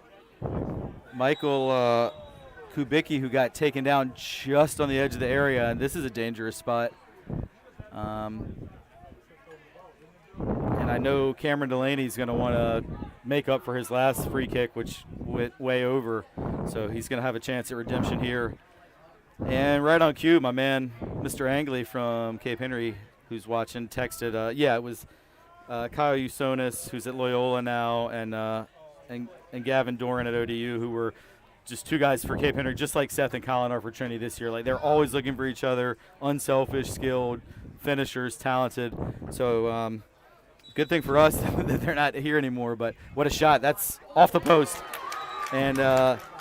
Michael Kubicki, who got taken down just on the edge of the area, and this is a dangerous spot. And I know Cameron Delaney's going to want to make up for his last free kick, which went way over. So he's going to have a chance at redemption here. And right on cue, my man, Mr. Angley from Cape Henry, who's watching, texted, it was Kyle Usonis, who's at Loyola now, and Gavin Doran at ODU, who were just two guys for Cape Henry, just like Seth and Colin are for Trinity this year. Like, they're always looking for each other, unselfish, skilled, finishers, talented. So good thing for us that they're not here anymore, but what a shot. That's off the post. And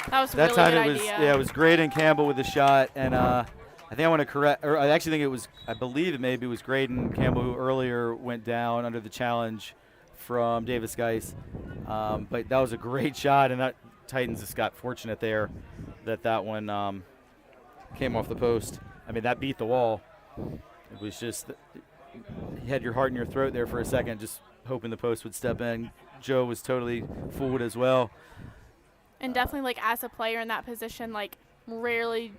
That was a that really time good it was idea. it was Graydon Campbell with the shot, and I think I want to correct, or I actually think it was, I believe it maybe was Graydon Campbell who earlier went down under the challenge from Davis Geis. But that was a great shot, and that Titans just got fortunate there that one came off the post. I mean, that beat the wall. It was just, you had your heart in your throat there for a second, just hoping the post would step in. Joe was totally fooled as well. And definitely, like, as a player in that position, like, rarely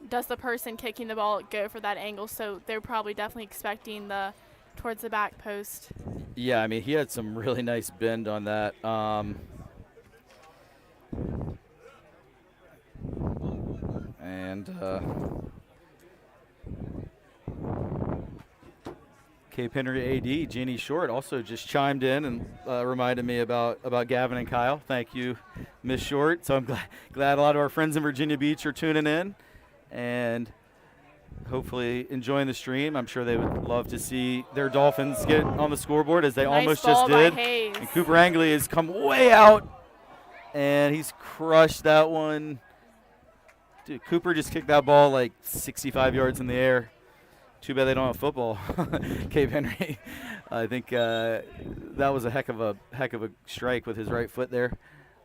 does the person kicking the ball go for that angle, so they're probably definitely expecting towards the back post. Yeah, I mean, he had some really nice bend on that. Cape Henry AD, Jeannie Short, also just chimed in and reminded me about Gavin and Kyle. Thank you, Miss Short. So I'm glad a lot of our friends in Virginia Beach are tuning in and hopefully enjoying the stream. I'm sure they would love to see their Dolphins get on the scoreboard, as they Nice almost ball just by did. Hayes. And Cooper Angley has come way out, and he's crushed that one. Dude, Cooper just kicked that ball like 65 yards in the air. Too bad they don't have football. Cape Henry. I think that was a heck of a strike with his right foot there.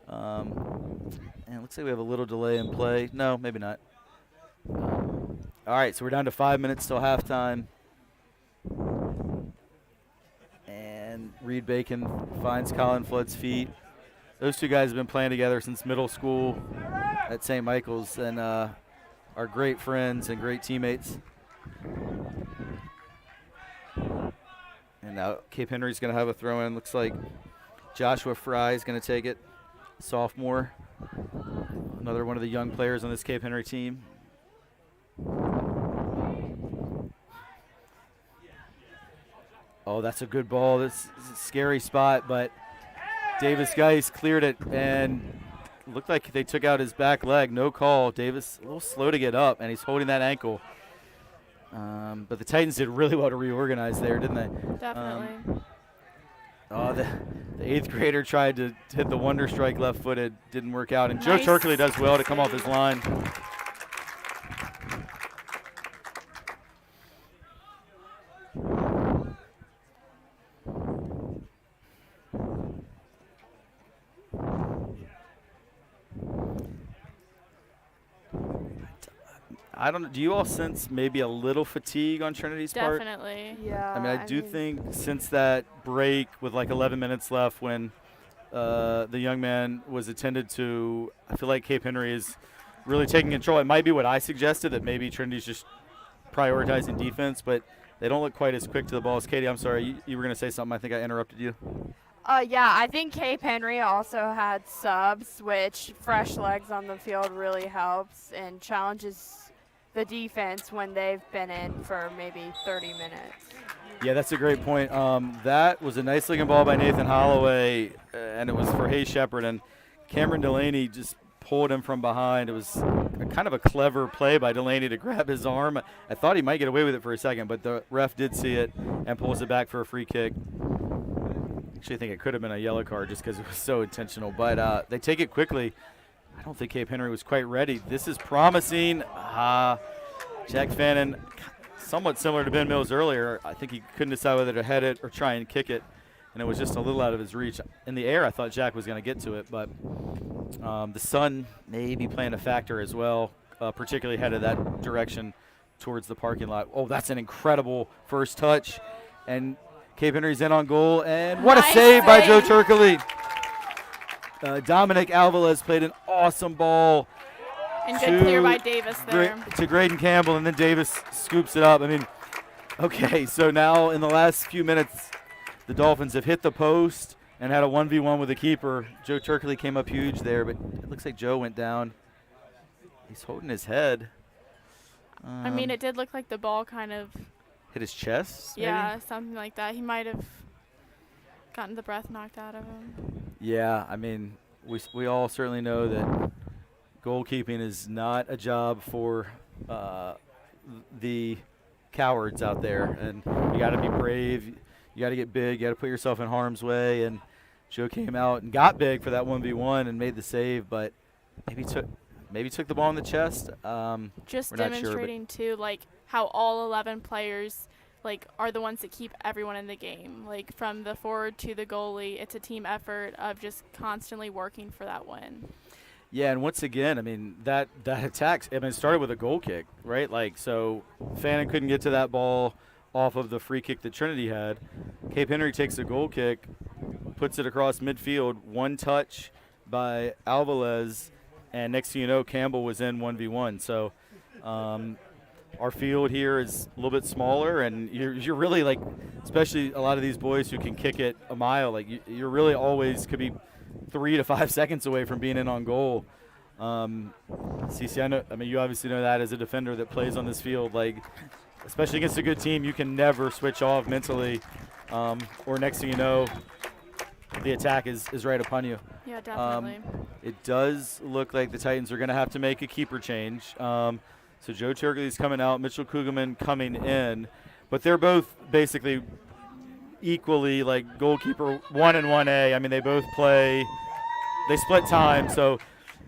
And it looks like we have a little delay in play. No, maybe not. All right, so we're down to 5 minutes till halftime. And Reed Bacon finds Colin Flood's feet. Those two guys have been playing together since middle school at St. Michael's and are great friends and great teammates. And now Cape Henry's going to have a throw in. Looks like Joshua Fry is going to take it, sophomore. Another one of the young players on this Cape Henry team. Oh, that's a good ball. This is a scary spot, but Davis Geis cleared it and looked like they took out his back leg. No call. Davis a little slow to get up, and he's holding that ankle. But the Titans did really well to reorganize there, didn't they? Definitely. The eighth grader tried to hit the wonder strike left-footed. Didn't work out. And Nice Joe Turkley does well to come off his line. I don't know. Do you all sense maybe a little fatigue on Trinity's part? Definitely. Yeah. I mean, I do think since that break with like 11 minutes left when the young man was attended to, I feel like Cape Henry is really taking control. It might be what I suggested, that maybe Trinity's just prioritizing defense, but they don't look quite as quick to the ball as Katie. I'm sorry, you were going to say something. I think I interrupted you. Yeah, I think Cape Henry also had subs, which fresh legs on the field really helps and challenges the defense when they've been in for maybe 30 minutes. Yeah, that's a great point. That was a nice looking ball by Nathan Holloway, and it was for Hayes Shepard, and Cameron Delaney just pulled him from behind. It was kind of a clever play by Delaney to grab his arm. I thought he might get away with it for a second, but the ref did see it and pulls it back for a free kick. Actually, I think it could have been a yellow card just because it was so intentional, but they take it quickly. I don't think Cape Henry was quite ready. This is promising. Jack Fannin, somewhat similar to Ben Mills earlier. I think he couldn't decide whether to head it or try and kick it, and it was just a little out of his reach. In the air, I thought Jack was going to get to it, but the sun may be playing a factor as well, particularly headed that direction towards the parking lot. Oh, that's an incredible first touch, and Cape Henry's in on goal, and what a save by Joe Turkley. Dominic Alvarez played an awesome ball. And good clear by Davis there. To Graydon Campbell, and then Davis scoops it up. I mean, okay, so now in the last few minutes, the Dolphins have hit the post and had a 1v1 with the keeper. Joe Turkley came up huge there, but it looks like Joe went down. He's holding his head. I mean, it did look like the ball kind of hit his chest, maybe? Yeah, something like that. He might have gotten the breath knocked out of him. Yeah, I mean, we all certainly know that goalkeeping is not a job for the cowards out there, and you got to be brave. You got to get big. You got to put yourself in harm's way, and Joe came out and got big for that 1v1 and made the save, but maybe took the ball in the chest. Just we're not sure, but- demonstrating too, like how all 11 players like are the ones that keep everyone in the game. Like from the forward to the goalie, it's a team effort of just constantly working for that win. Yeah, and once again, I mean, that attack, I mean, it started with a goal kick, right? Like, so Fannin couldn't get to that ball off of the free kick that Trinity had. Cape Henry takes a goal kick, puts it across midfield, one touch by Alvarez, and next thing you know, Campbell was in 1v1. So our field here is a little bit smaller, and you're really, like, especially a lot of these boys who can kick it a mile, like, you're really always could be 3 to 5 seconds away from being in on goal. CC, I mean, you obviously know that as a defender that plays on this field, like, especially against a good team, you can never switch off mentally, or next thing you know, the attack is right upon you. Yeah, definitely. It does look like the Titans are going to have to make a keeper change. So Joe Turkley's coming out, Mitchell Kugelman coming in, but they're both basically equally like goalkeeper 1 and 1A. I mean, they both play, they split time, so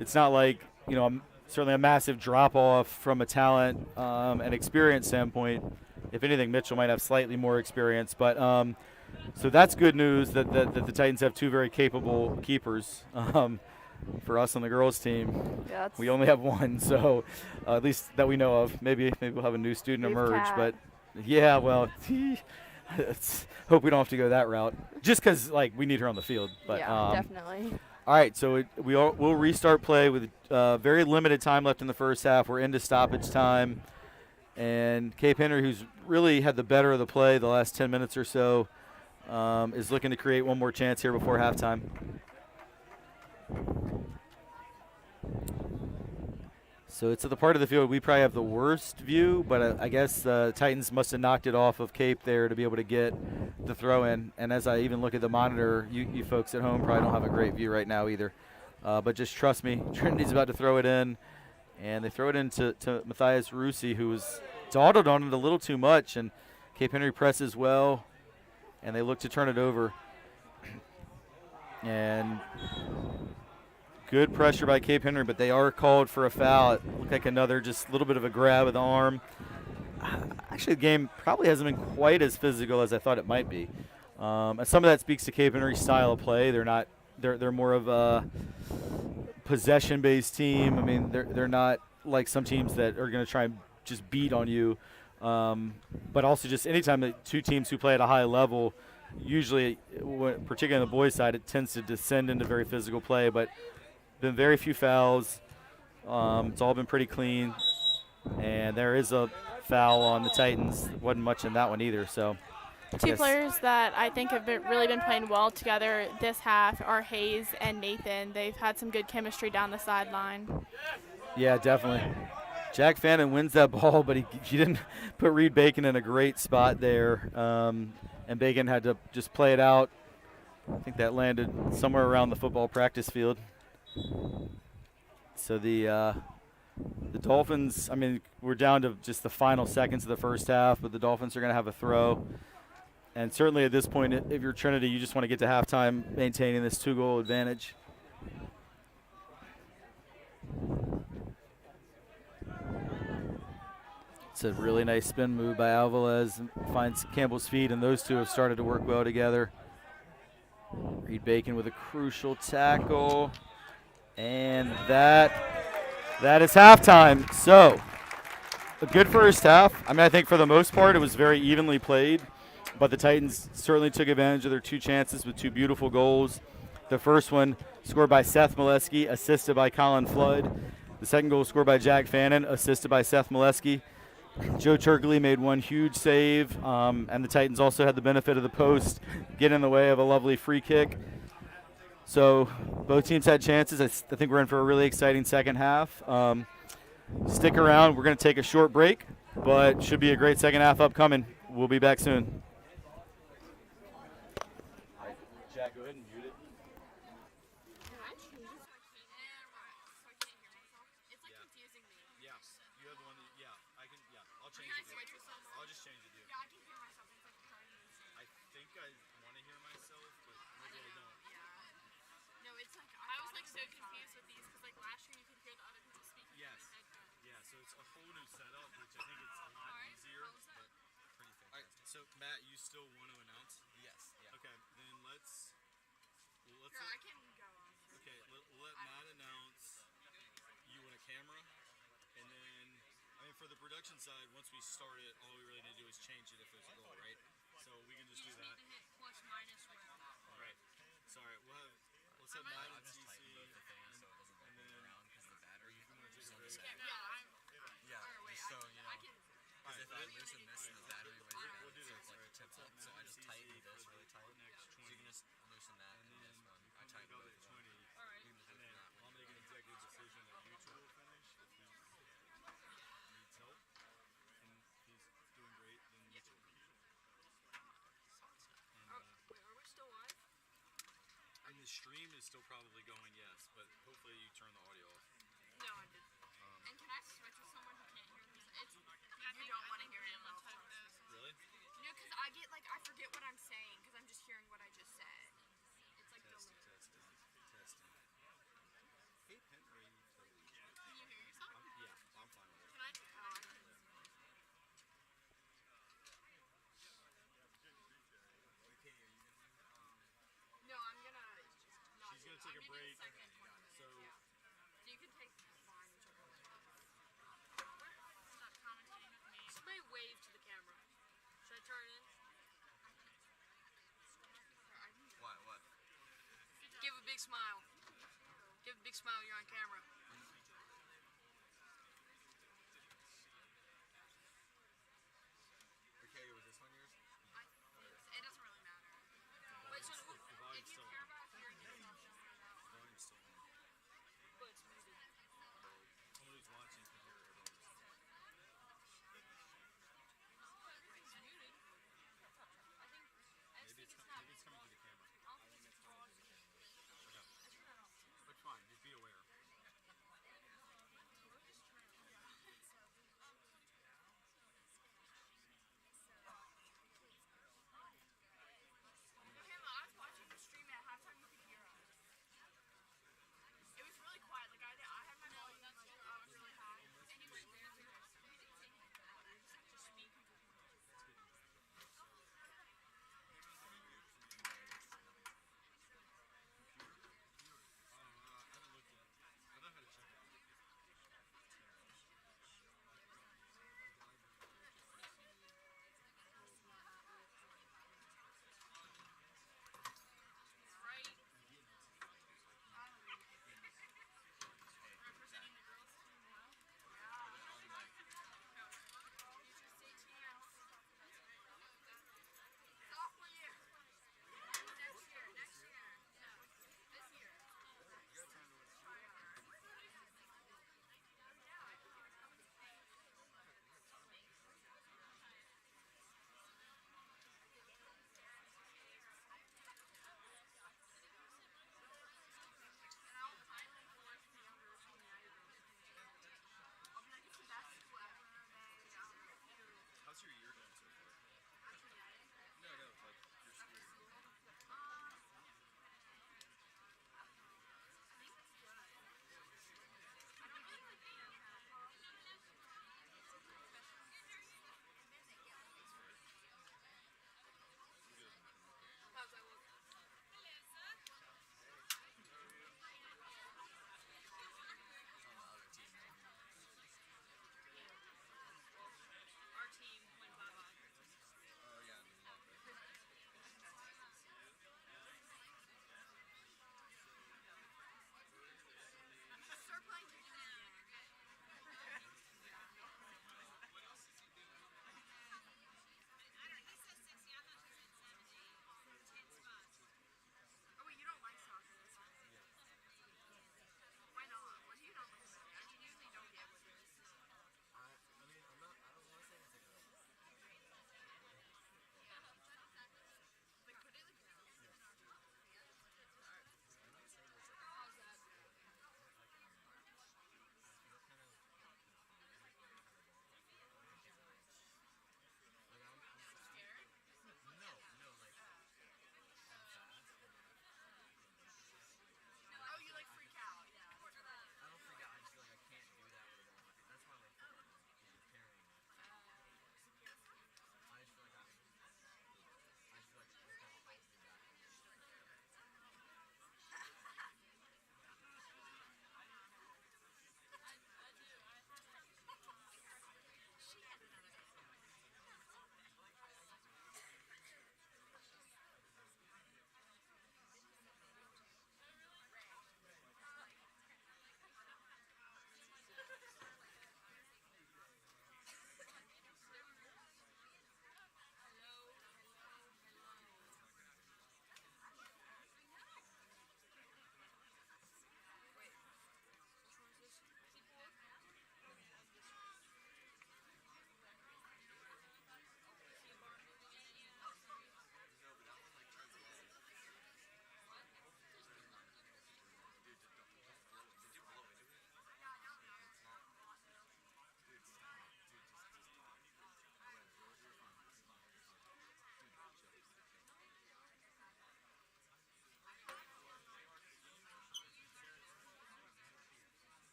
it's not like, you know, certainly a massive drop-off from a talent and experience standpoint. If anything, Mitchell might have slightly more experience, but so that's good news that the Titans have two very capable keepers. For us on the girls' team, Yeah, we only have one, so at least that we know of. Maybe we'll have a new student We've emerge, cat. but yeah, well, hope we don't have to go that route. Just because like we need her on the field. But yeah, definitely. all right, so we'll restart play with very limited time left in the first half. We're into stoppage time, and Cape Henry, who's really had the better of the play the last 10 minutes or so, is looking to create one more chance here before halftime. So it's at the part of the field we probably have the worst view, but I guess the Titans must have knocked it off of Cape there to be able to get the throw in. And as I even look at the monitor, you folks at home probably don't have a great view right now either. But just trust me, Trinity's about to throw it in, and they throw it into Mathias Russi, who was dawdled on it a little too much, and Cape Henry presses well, and they look to turn it over. And good pressure by Cape Henry, but they are called for a foul. It looked like another just little bit of a grab of the arm. Actually, the game probably hasn't been quite as physical as I thought it might be. And some of that speaks to Cape Henry's style of play. They're more of a possession-based team. I mean, they're not like some teams that are going to try and just beat on you. But also just anytime that two teams who play at a high level, usually, particularly on the boys' side, it tends to descend into very physical play. But been very few fouls. It's all been pretty clean. And there is a foul on the Titans. Wasn't much in that one either. So Two players that I think have really been playing well together this half are Hayes and Nathan. They've had some good chemistry down the sideline. Yeah, definitely. Jack Fannin wins that ball, but he didn't put Reed Bacon in a great spot there. And Bacon had to just play it out. I think that landed somewhere around the football practice field. So the Dolphins, I mean, we're down to just the final seconds of the first half, but the Dolphins are going to have a throw. And certainly at this point, if you're Trinity, you just want to get to halftime maintaining this 2-goal advantage. It's a really nice spin move by Alvarez, finds Campbell's feet, and those two have started to work well together. Reed Bacon with a crucial tackle, and that is halftime. So a good first half. I mean, I think for the most part it was very evenly played, but the Titans certainly took advantage of their two chances with two beautiful goals. The first one scored by Seth Molesky, assisted by Colin Flood. The second goal scored by Jack Fannin, assisted by Seth Molesky. Joe Turkley made one huge save, and the Titans also had the benefit of the post get in the way of a lovely free kick. So both teams had chances. I think we're in for a really exciting second half. Stick around. We're going to take a short break, but should be a great second half upcoming. We'll be back soon. Jack, go ahead and mute it. Yeah, you have the one that, yeah, I can, yeah, I'll change it. I'll just change it, dude. I think I want to hear myself, but maybe I don't. so confused with these because like last year you could hear the other people speaking Yes. through the headphones. Yeah, so it's a whole new setup, which I think it's a lot Alright, easier. how was that? But pretty fantastic. So Matt, you still want to announce? Yes. Yeah. Okay, then let's Here, let, I can go on. okay, let Matt announce. You want a camera, and then I mean for the production side, once we start it, all we really need to do is change it if there's a goal, right? So we can just You do just that. need to hit plus minus where. All right. Sorry, let's have Matt and CC, and then because the battery you want to take a on break. the side. Yeah, I'm. Yeah, Or wait, so I you know, can. because if I loosen this and the battery weighs down, We'll do so this, it's like alright. tip up. So I just tighten this really tight. Next So you can just loosen that and this one. I tighten go both to of them. 20, Alright. You can just and loosen then that I'll one. make an executive decision that mutual will finish if he needs help, and if he's doing great, then mutual. And, Wait, are we still live? and the stream is still probably going, yes, but hopefully you turn the audio off. No, I did. And can I switch with someone who can't hear this? It's you don't want to hear it. Really? No, because I get like I forget what I'm saying because I'm just hearing what I just said. It's like Testing, delayed. testing. Hey, Henry. Can you hear yourself? Yeah, I'm fine with it. Can I? Oh, I can. No, I'm gonna. Not She's gonna do take it. a I'm break. gonna do the second 20 minutes. So Yeah. So you can take mine, whichever one. Stop commentating with me. Somebody wave to the camera. Should I turn it in? What? Give a big smile. Give a big smile. You're on camera. Okay, was this one yours? It doesn't really matter. Wait, so the volume's if you still care on. about hearing yourself, don't worry about it. Volume's still on. But it's muted. Someone who's watching can hear everyone. It's muted. I think. Maybe it's not. coming through the camera. I don't think it's on. Okay. But fine, just be aware.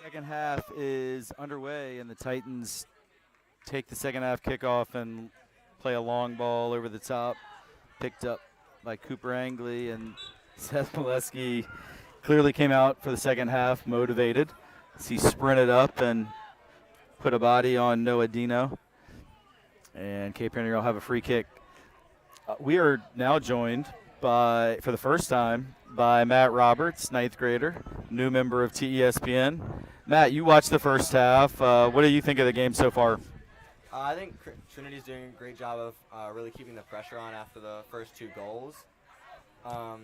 Second half is underway, and the Titans take the second half kickoff and play a long ball over the top, picked up by Cooper Angley, and Seth Molesky clearly came out for the second half motivated as he sprinted up and put a body on Noah Dino. And Cape Henry will have a free kick. We are now joined by, for the first time, by Matt Roberts, 9th grader, new member of TESPN. Matt, you watched the first half. What do you think of the game so far? I think Trinity's doing a great job of really keeping the pressure on after the first 2 goals. I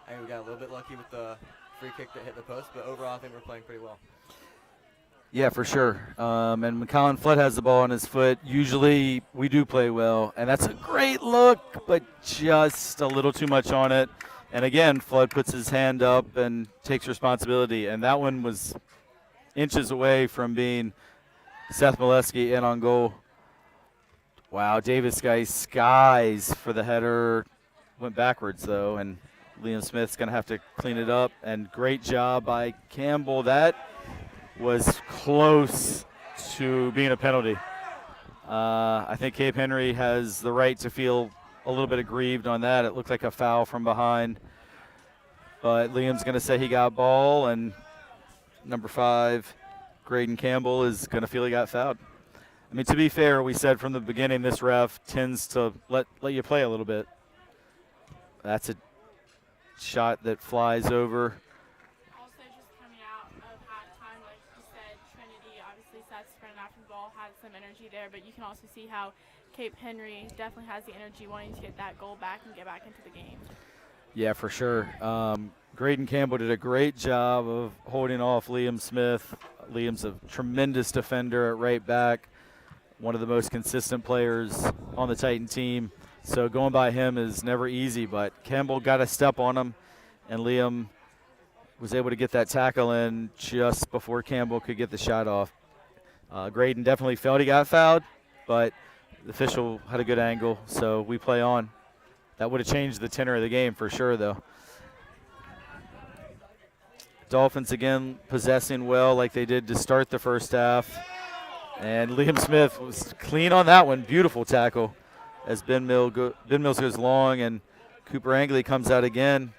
think we got a little bit lucky with the free kick that hit the post, but overall I think we're playing pretty well. Yeah, for sure. And when Colin Flood has the ball on his foot, usually we do play well. And that's a great look, but just a little too much on it. And again, Flood puts his hand up and takes responsibility. And that one was inches away from being Seth Molesky in on goal. Wow, Davis Geis skies for the header. Went backwards, though, and Liam Smith's going to have to clean it up. And great job by Campbell. That was close to being a penalty. I think Cape Henry has the right to feel a little bit aggrieved on that. It looked like a foul from behind. But Liam's going to say he got ball, and number 5, Graydon Campbell, is going to feel he got fouled. I mean, to be fair, we said from the beginning this ref tends to let you play a little bit. That's a shot that flies over. Also, just coming out of halftime, like you said, Trinity, obviously Seth sprinting after the ball, had some energy there, but you can also see how Cape Henry definitely has the energy wanting to get that goal back and get back into the game. Yeah, for sure. Graydon Campbell did a great job of holding off Liam Smith. Liam's a tremendous defender at right back, one of the most consistent players on the Titan team. So going by him is never easy, but Campbell got a step on him, and Liam was able to get that tackle in just before Campbell could get the shot off. Graydon definitely felt he got fouled, but the official had a good angle, so we play on. That would have changed the tenor of the game for sure, though. Dolphins again possessing well like they did to start the first half. And Liam Smith was clean on that one. Beautiful tackle as Ben Mills goes long, and Cooper Angley comes out again.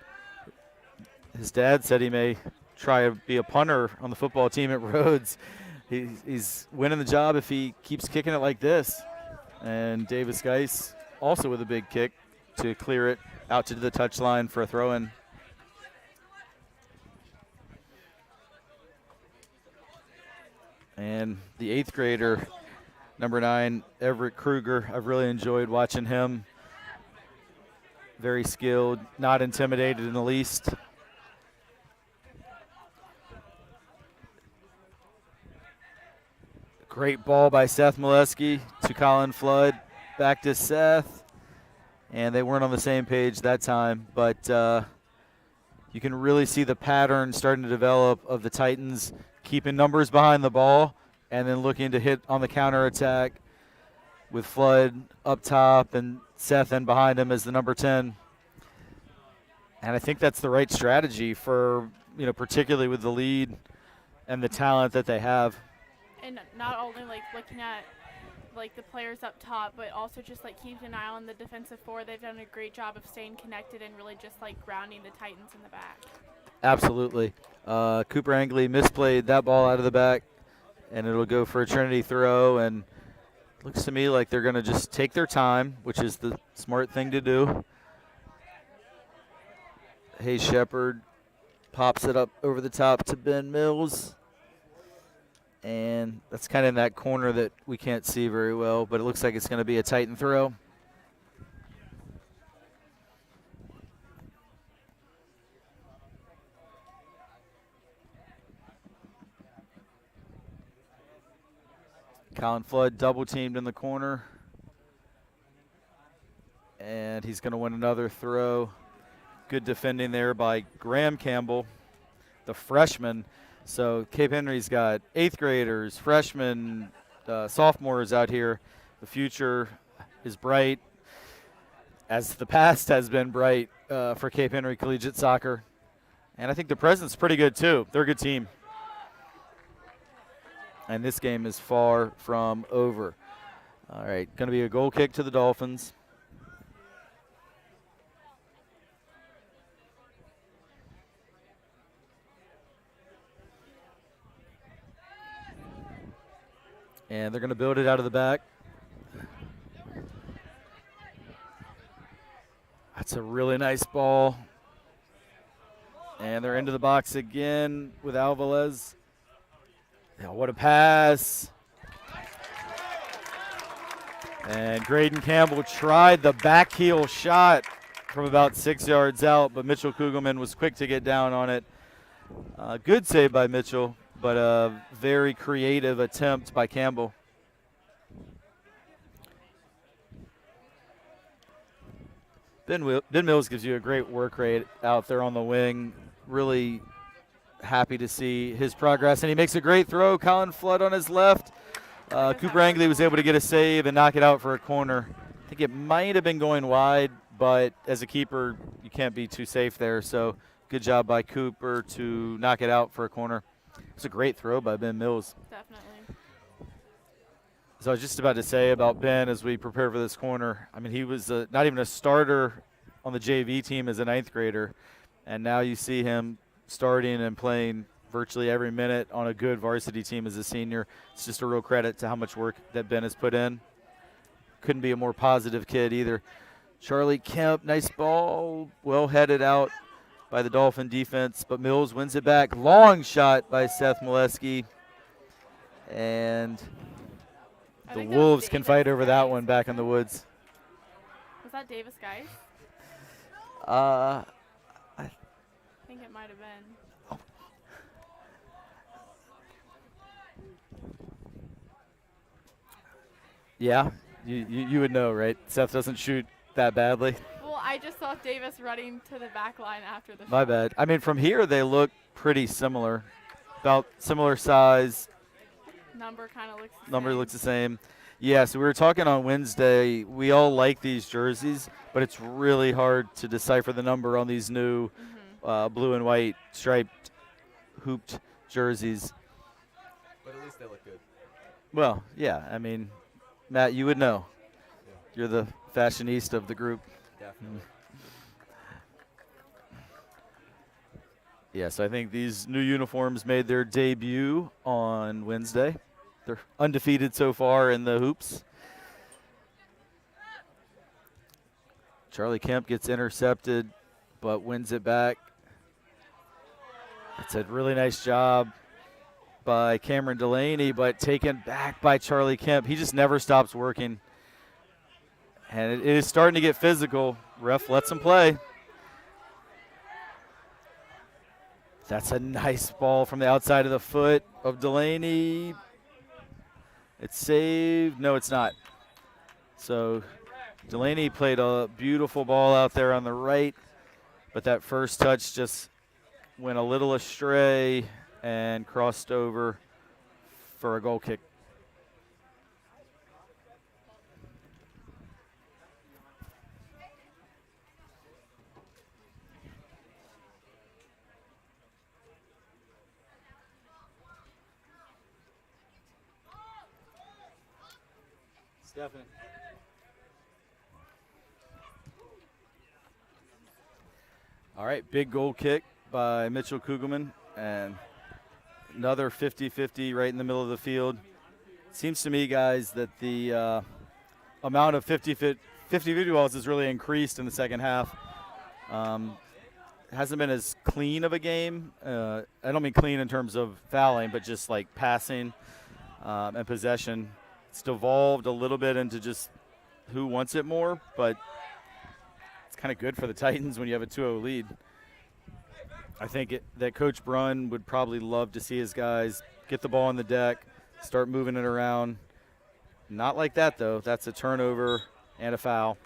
His dad said he may try to be a punter on the football team at Rhodes. He's winning the job if he keeps kicking it like this. And Davis Geis also with a big kick to clear it out to the touchline for a throw-in. And the 8th grader, number 9, Everett Kruger, I've really enjoyed watching him. Very skilled, not intimidated in the least. Great ball by Seth Molesky to Colin Flood. Back to Seth. And they weren't on the same page that time, but you can really see the pattern starting to develop of the Titans keeping numbers behind the ball and then looking to hit on the counterattack with Flood up top and Seth in behind him as the number 10. And I think that's the right strategy for, particularly with the lead and the talent that they have. And not only like looking at like the players up top, but also just like keeping an eye on the defensive four. They've done a great job of staying connected and really just like grounding the Titans in the back. Absolutely. Cooper Angley misplayed that ball out of the back, and it'll go for a Trinity throw. And looks to me like they're going to just take their time, which is the smart thing to do. Hayes Shepard pops it up over the top to Ben Mills. And that's kind of in that corner that we can't see very well, but it looks like it's going to be a Titan throw. Colin Flood double teamed in the corner. And he's going to win another throw. Good defending there by Graham Campbell, the freshman. So Cape Henry's got 8th graders, freshmen, sophomores out here. The future is bright, as the past has been bright for Cape Henry Collegiate Soccer. And I think the present's pretty good too. They're a good team. and this game is far from over. All right, going to be a goal kick to the Dolphins. And they're going to build it out of the back. That's a really nice ball. And they're into the box again with Alvarez. Yeah, what a pass. And Graydon Campbell tried the back heel shot from about 6 yards out, but Mitchell Kugelman was quick to get down on it. Good save by Mitchell, but a very creative attempt by Campbell. Ben Mills gives you a great work rate out there on the wing. Really happy to see his progress, and he makes a great throw. Colin Flood on his left. Cooper Angley was able to get a save and knock it out for a corner. I think it might have been going wide, but as a keeper, you can't be too safe there. So good job by Cooper to knock it out for a corner. It's a great throw by Ben Mills. Definitely. So I was just about to say about Ben as we prepare for this corner. I mean, he was not even a starter on the JV team as a 9th grader, and now you see him starting and playing virtually every minute on a good varsity team as a senior. It's just a real credit to how much work that Ben has put in. Couldn't be a more positive kid either. Charlie Kemp, nice ball, well headed out by the Dolphin defense, but Mills wins it back. Long shot by Seth Molesky, and the Wolves can fight over that one back in the woods. Was that Davis Geis? I I think it might have been. Yeah, you would know, right? Seth doesn't shoot that badly. Well, I just saw Davis running to the back line after the My shot. bad. I mean, from here they look pretty similar, about similar size. Number kind of looks the Number same. looks the same. Yeah, so we were talking on Wednesday. We all like these jerseys, but it's really hard to decipher the number on these new blue and white striped, hooped jerseys. But at least they look good. Well, yeah, I mean, Matt, you would know. You're the fashionista of the group. Definitely. Yes, I think these new uniforms made their debut on Wednesday. They're undefeated so far in the hoops. Charlie Kemp gets intercepted, but wins it back. That's a really nice job by Cameron Delaney, but taken back by Charlie Kemp. He just never stops working. And it is starting to get physical. Ref lets him play. That's a nice ball from the outside of the foot of Delaney. It's saved. No, it's not. So Delaney played a beautiful ball out there on the right, but that first touch just went a little astray and crossed over for a goal kick. Stephanie. All right, big goal kick by Mitchell Kugelman, and another 50-50 right in the middle of the field. Seems to me, guys, that the amount of 50-50 balls has really increased in the second half. Hasn't been as clean of a game. I don't mean clean in terms of fouling, but just like passing and possession. It's devolved a little bit into just who wants it more, but it's kind of good for the Titans when you have a 2-0 lead. I think that Coach Brunn would probably love to see his guys get the ball on the deck, start moving it around. Not like that, though. That's a turnover and a foul.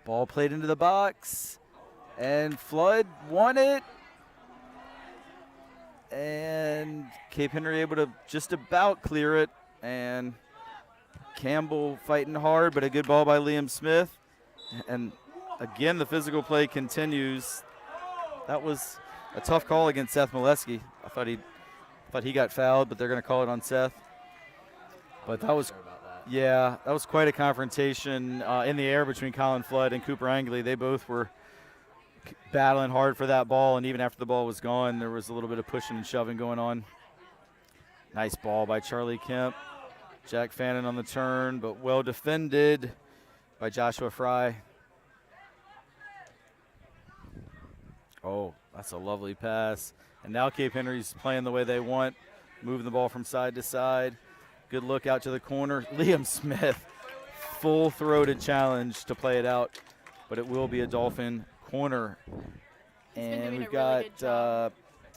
Ball played into the box, and Flood won it. And Cape Henry able to just about clear it, and Campbell fighting hard, but a good ball by Liam Smith. And again, the physical play continues. That was a tough call against Seth Molesky. I thought he got fouled, but they're going to call it on Seth. But that was, yeah, that was quite a confrontation in the air between Colin Flood and Cooper Angley. They both were battling hard for that ball, and even after the ball was gone, there was a little bit of pushing and shoving going on. Nice ball by Charlie Kemp. Jack Fannin on the turn, but well defended by Joshua Fry. Oh, that's a lovely pass. And now Cape Henry's playing the way they want, moving the ball from side to side. Good look out to the corner. Liam Smith, full-throated challenge to play it out, but it will be a Dolphin corner. And we've got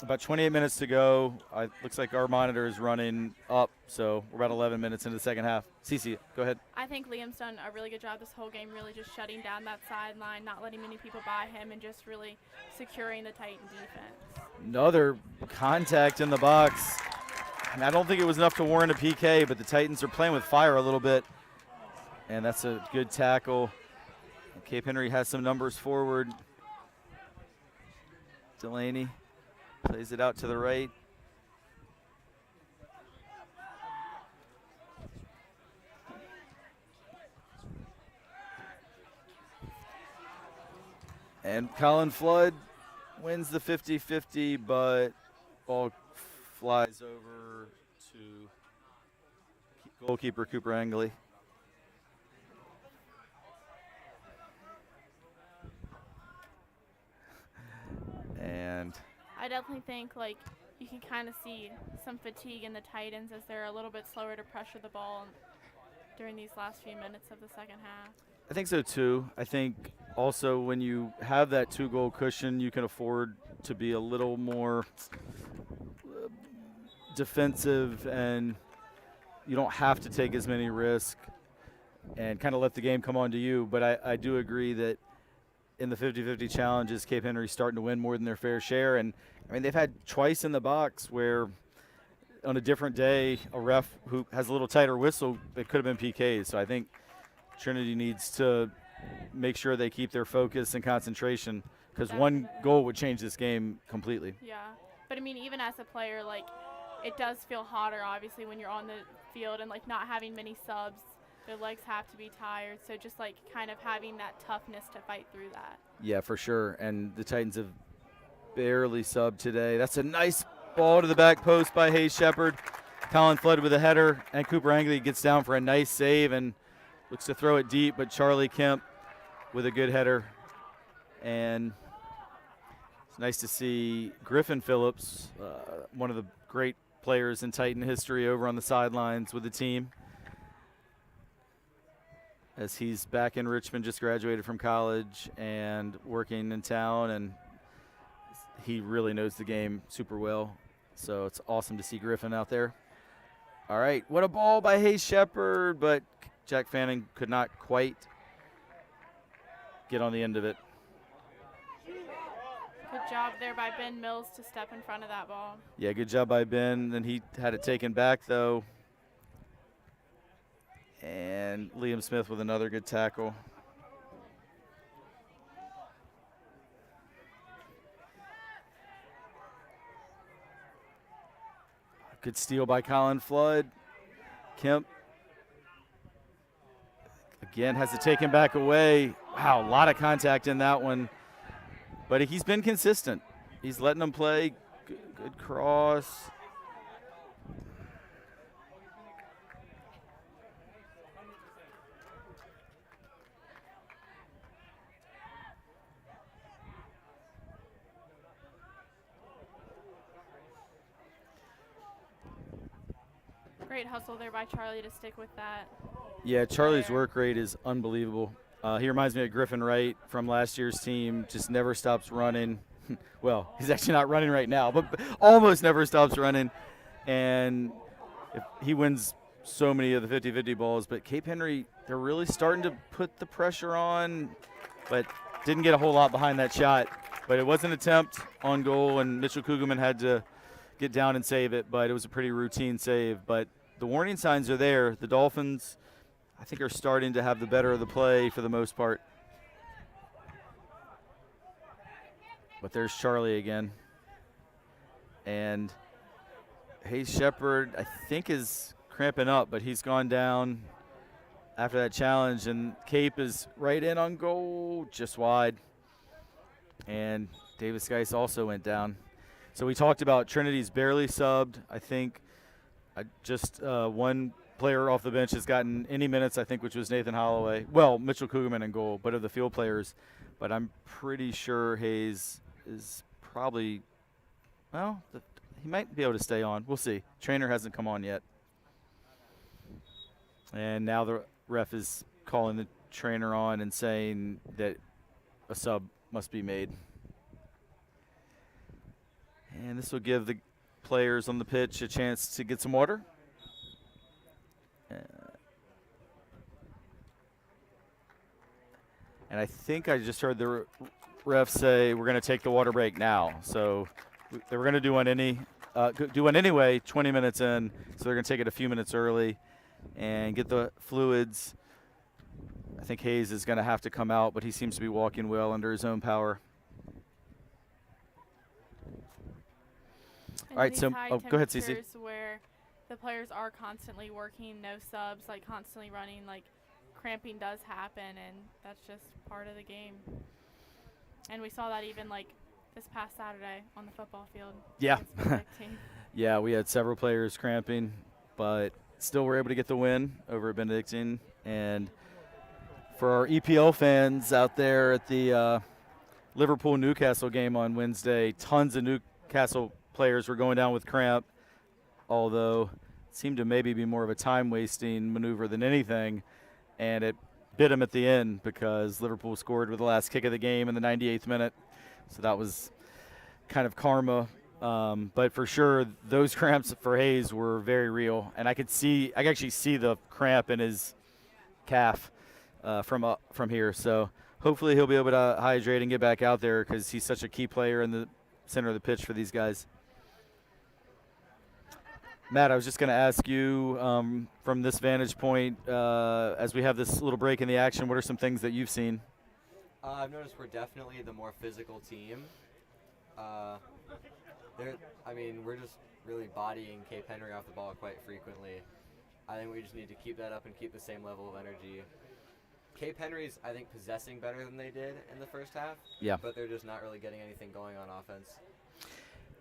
about 28 minutes to go. Looks like our monitor is running up, so we're about 11 minutes into the second half. Cece, go ahead. I think Liam's done a really good job this whole game, really just shutting down that sideline, not letting many people by him, and just really securing the Titan defense. Another contact in the box. And I don't think it was enough to warrant a PK, but the Titans are playing with fire a little bit. And that's a good tackle. Cape Henry has some numbers forward. Delaney plays it out to the right. And Colin Flood wins the 50-50, but ball flies over to goalkeeper Cooper Angley. And I definitely think you can kind of see some fatigue in the Titans as they're a little bit slower to pressure the ball during these last few minutes of the second half. I think so too. I think also when you have that 2-goal cushion, you can afford to be a little more defensive, and you don't have to take as many risks and kind of let the game come on to you. But I do agree that in the 50-50 challenges, Cape Henry's starting to win more than their fair share. And, I mean, they've had twice in the box where on a different day, a ref who has a little tighter whistle, it could have been PKs. So I think Trinity needs to make sure they keep their focus and concentration, because one goal would change this game completely. Yeah, but I mean, even as a player, it does feel hotter, obviously, when you're on the field and not having many subs. Their legs have to be tired, so just kind of having that toughness to fight through that. Yeah, for sure. And the Titans have barely subbed today. That's a nice ball to the back post by Hayes Shepard. Colin Flood with a header, and Cooper Angley gets down for a nice save and looks to throw it deep, but Charlie Kemp with a good header. And it's nice to see Griffin Phillips, one of the great players in Titan history, over on the sidelines with the team, as he's back in Richmond, just graduated from college and working in town, and he really knows the game super well. So it's awesome to see Griffin out there. All right, what a ball by Hayes Shepard, but Jack Fanning could not quite get on the end of it. Good job there by Ben Mills to step in front of that ball. Yeah, good job by Ben. Then he had it taken back, though. And Liam Smith with another good tackle. Good steal by Colin Flood. Kemp again has to take him back away. Wow, a lot of contact in that one. But he's been consistent. He's letting them play. Good cross. Great hustle there by Charlie to stick with that. Yeah, Charlie's work rate is unbelievable. He reminds me of Griffin Wright from last year's team. Just never stops running. Well, he's actually not running right now, but almost never stops running. And he wins so many of the 50-50 balls. But Cape Henry, they're really starting to put the pressure on. but didn't get a whole lot behind that shot. But it was an attempt on goal, and Mitchell Kugelman had to get down and save it, but it was a pretty routine save. But the warning signs are there. The Dolphins, I think, are starting to have the better of the play for the most part. But there's Charlie again. And Hayes Shepherd, I think, is cramping up, but he's gone down after that challenge. And Cape is right in on goal, just wide. And Davis Geis also went down. So we talked about Trinity's barely subbed. I think just one player off the bench has gotten any minutes, I think, which was Nathan Holloway. Well, Mitchell Kugelman in goal, but of the field players. But I'm pretty sure Hayes is probably, well, he might be able to stay on. We'll see. Trainer hasn't come on yet. And now the ref is calling the trainer on and saying that a sub must be made. And this will give the players on the pitch a chance to get some water. And I think I just heard the ref say we're going to take the water break now. So they were going to do one anyway 20 minutes in, so they're going to take it a few minutes early and get the fluids. I think Hayes is going to have to come out, but he seems to be walking well under his own power. And All right, these so high go ahead, Cece. temperatures where the players are constantly working, no subs, like constantly running, like cramping does happen, and that's just part of the game. And we saw that even like this past Saturday on the football field. Yeah. against the Benedict team. Yeah, we had several players cramping, but still were able to get the win over Benedictine. And for our EPL fans out there at the Liverpool-Newcastle game on Wednesday, tons of Newcastle players were going down with cramp, although it seemed to maybe be more of a time-wasting maneuver than anything. And it bit them at the end because Liverpool scored with the last kick of the game in the 98th minute. So that was kind of karma. But for sure, those cramps for Hayes were very real. And I could actually see the cramp in his calf from here. So hopefully he'll be able to hydrate and get back out there because he's such a key player in the center of the pitch for these guys. Matt, I was just going to ask you from this vantage point, as we have this little break in the action, what are some things that you've seen? I've noticed we're definitely the more physical team. We're just really bodying Cape Henry off the ball quite frequently. I think we just need to keep that up and keep the same level of energy. Cape Henry's, I think, possessing better than they did in the first half. Yeah. But they're just not really getting anything going on offense.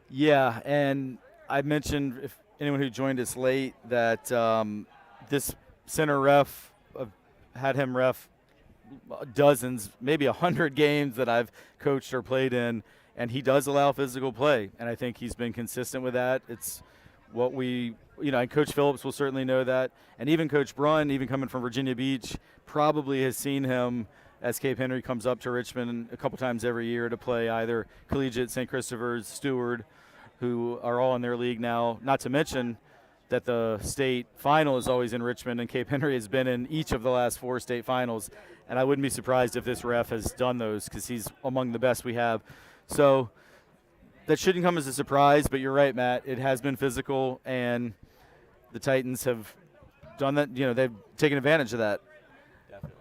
Yeah, and I mentioned, if anyone who joined us late, that this center ref had him ref dozens, maybe 100 games that I've coached or played in, and he does allow physical play, and I think he's been consistent with that. It's what we, and Coach Phillips will certainly know that, and even Coach Brunn, even coming from Virginia Beach, probably has seen him as Cape Henry comes up to Richmond a couple times every year to play either Collegiate, St. Christopher's, Stewart, who are all in their league now, not to mention that the state final is always in Richmond, and Cape Henry has been in each of the last 4 state finals. And I wouldn't be surprised if this ref has done those because he's among the best we have. So that shouldn't come as a surprise, but you're right, Matt. It has been physical, and the Titans have done that. They've taken advantage of that. Definitely.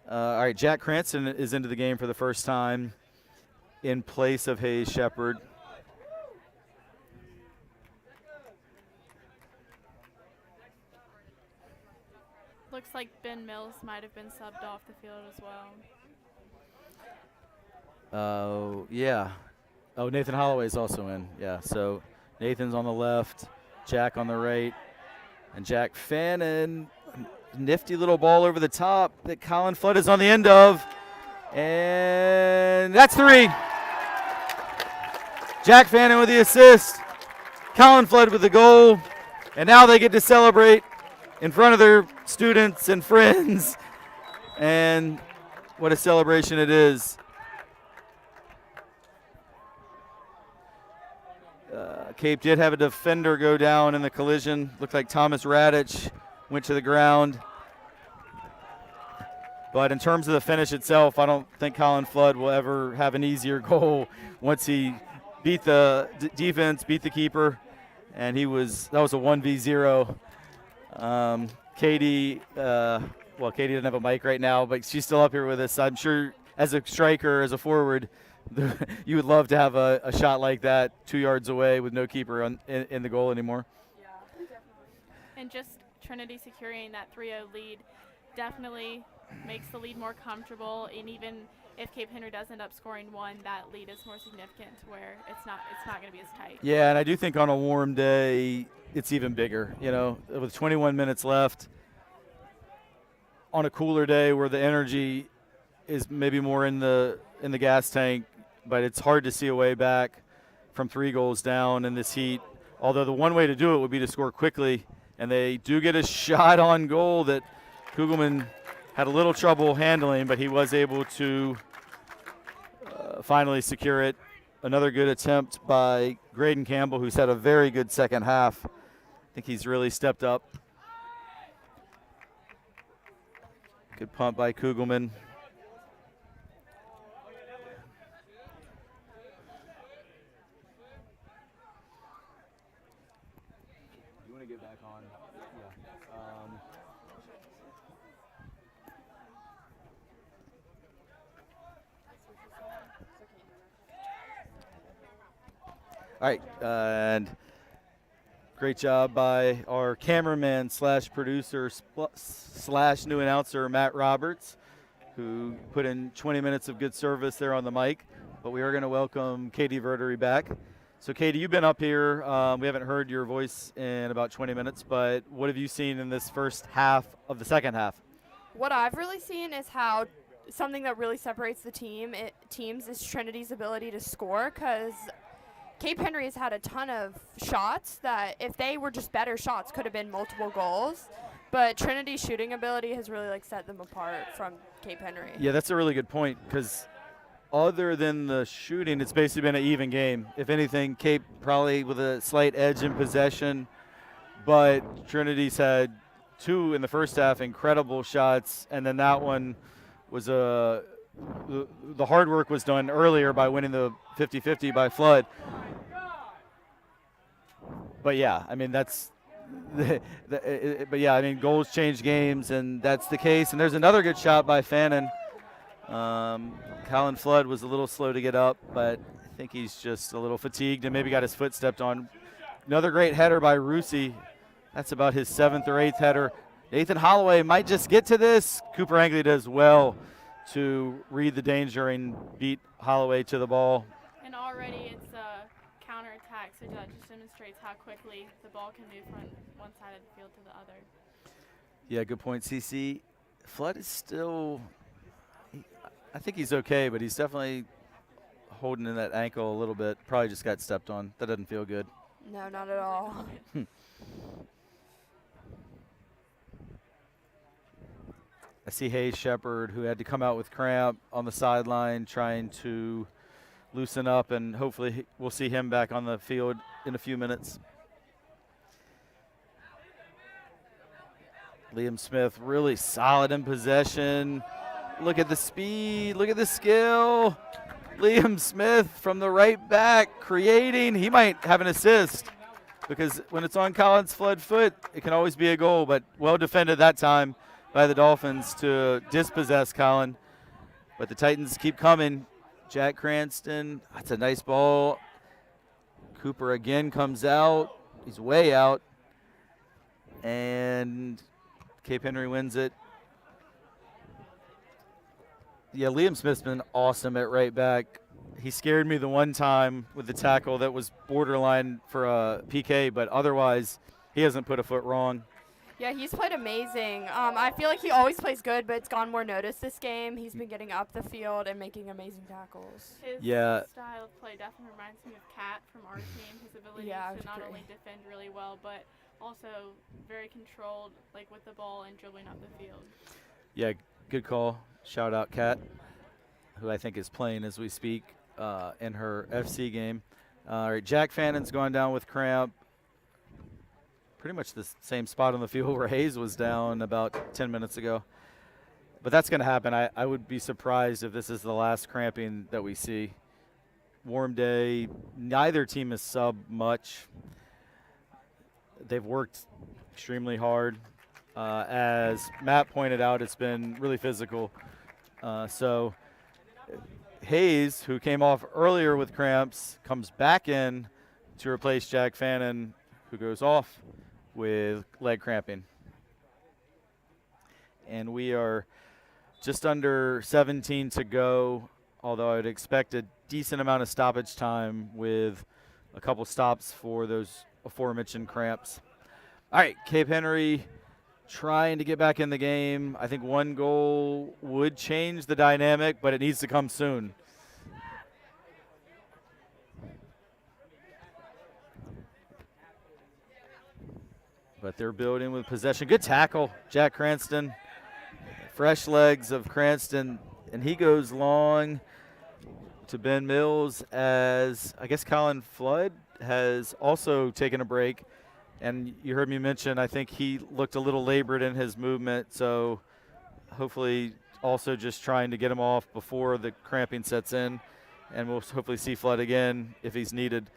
All right, Jack Cranston is into the game for the first time in place of Hayes Shepherd. Looks like Ben Mills might have been subbed off the field as well. Yeah. Oh, Nathan Holloway's also in. Yeah, so Nathan's on the left, Jack on the right, and Jack Fannin, nifty little ball over the top that Colin Flood is on the end of, and that's 3. Jack Fannin with the assist, Colin Flood with the goal, and now they get to celebrate in front of their students and friends, and what a celebration it is. Cape did have a defender go down in the collision. Looked like Thomas Radich went to the ground. But in terms of the finish itself, I don't think Colin Flood will ever have an easier goal once he beat the defense, beat the keeper, and that was a 1v0. Katie, Katie doesn't have a mic right now, but she's still up here with us. I'm sure as a striker, as a forward, you would love to have a shot like that 2 yards away with no keeper in the goal anymore. Yeah, definitely. And just Trinity securing that 3-0 lead definitely makes the lead more comfortable, and even if Cape Henry does end up scoring one, that lead is more significant to where it's not going to be as tight. Yeah, and I do think on a warm day it's even bigger. With 21 minutes left, on a cooler day where the energy is maybe more in the gas tank, but it's hard to see a way back from 3 goals down in this heat. Although the one way to do it would be to score quickly, and they do get a shot on goal that Kugelman had a little trouble handling, but he was able to finally secure it. Another good attempt by Graydon Campbell, who's had a very good second half. I think he's really stepped up. Good pump by Kugelman. You want to get back on? Yeah. All right, and great job by our cameraman slash producer slash new announcer, Matt Roberts, who put in 20 minutes of good service there on the mic. But we are going to welcome Katie Verdery back. So, Katie, you've been up here. We haven't heard your voice in about 20 minutes, but what have you seen in this first half of the second half? What I've really seen is how something that really separates the teams is Trinity's ability to score, because Cape Henry has had a ton of shots that, if they were just better shots, could have been multiple goals. But Trinity's shooting ability has really set them apart from Cape Henry. Yeah, that's a really good point, because other than the shooting, it's basically been an even game. If anything, Cape probably with a slight edge in possession, but Trinity's had 2 in the first half, incredible shots, and then that one was the hard work was done earlier by winning the 50-50 by Flood. But yeah, I mean goals change games, and that's the case. And there's another good shot by Fannin. Colin Flood was a little slow to get up, but I think he's just a little fatigued and maybe got his foot stepped on. Another great header by Russi. That's about his 7th or 8th header. Nathan Holloway might just get to this. Cooper Angley does well to read the danger and beat Holloway to the ball. And already it's a counterattack, so that just demonstrates how quickly the ball can move from one side of the field to the other. Yeah, good point, CC. Flood is still, I think he's okay, but he's definitely holding in that ankle a little bit. Probably just got stepped on. That doesn't feel good. No, not at all. I see Hayes Shepard, who had to come out with cramp on the sideline, trying to loosen up, and hopefully we'll see him back on the field in a few minutes. Liam Smith really solid in possession. Look at the speed, look at the skill. Liam Smith from the right back creating. He might have an assist, because when it's on Colin's Flood foot, it can always be a goal, but well defended that time by the Dolphins to dispossess Colin. But the Titans keep coming. Jack Cranston, that's a nice ball. Cooper again comes out. He's way out. And Cape Henry wins it. Yeah, Liam Smith's been awesome at right back. He scared me the one time with the tackle that was borderline for a PK, but otherwise he hasn't put a foot wrong. Yeah, he's played amazing. I feel like he always plays good, but it's gone more noticed this game. He's been getting up the field and making amazing tackles. His Yeah. style of play definitely reminds me of Kat from our team. His ability Yeah, I to not agree. only defend really well, but also very controlled, like with the ball and dribbling up the field. Yeah, good call. Shout out Kat, who I think is playing as we speak in her FC game. All right, Jack Fannin's going down with cramp. Pretty much the same spot on the field where Hayes was down about 10 minutes ago. But that's going to happen. I would be surprised if this is the last cramping that we see. Warm day. Neither team is sub much. They've worked extremely hard. As Matt pointed out, it's been really physical. So Hayes, who came off earlier with cramps, comes back in to replace Jack Fannin, who goes off with leg cramping. And we are just under 17 to go, although I would expect a decent amount of stoppage time with a couple stops for those aforementioned cramps. All right, Cape Henry trying to get back in the game. I think one goal would change the dynamic, but it needs to come soon. But they're building with possession. Good tackle, Jack Cranston. Fresh legs of Cranston, and he goes long to Ben Mills as I guess Colin Flood has also taken a break. And you heard me mention, I think he looked a little labored in his movement, so hopefully also just trying to get him off before the cramping sets in. And we'll hopefully see Flood again if he's needed.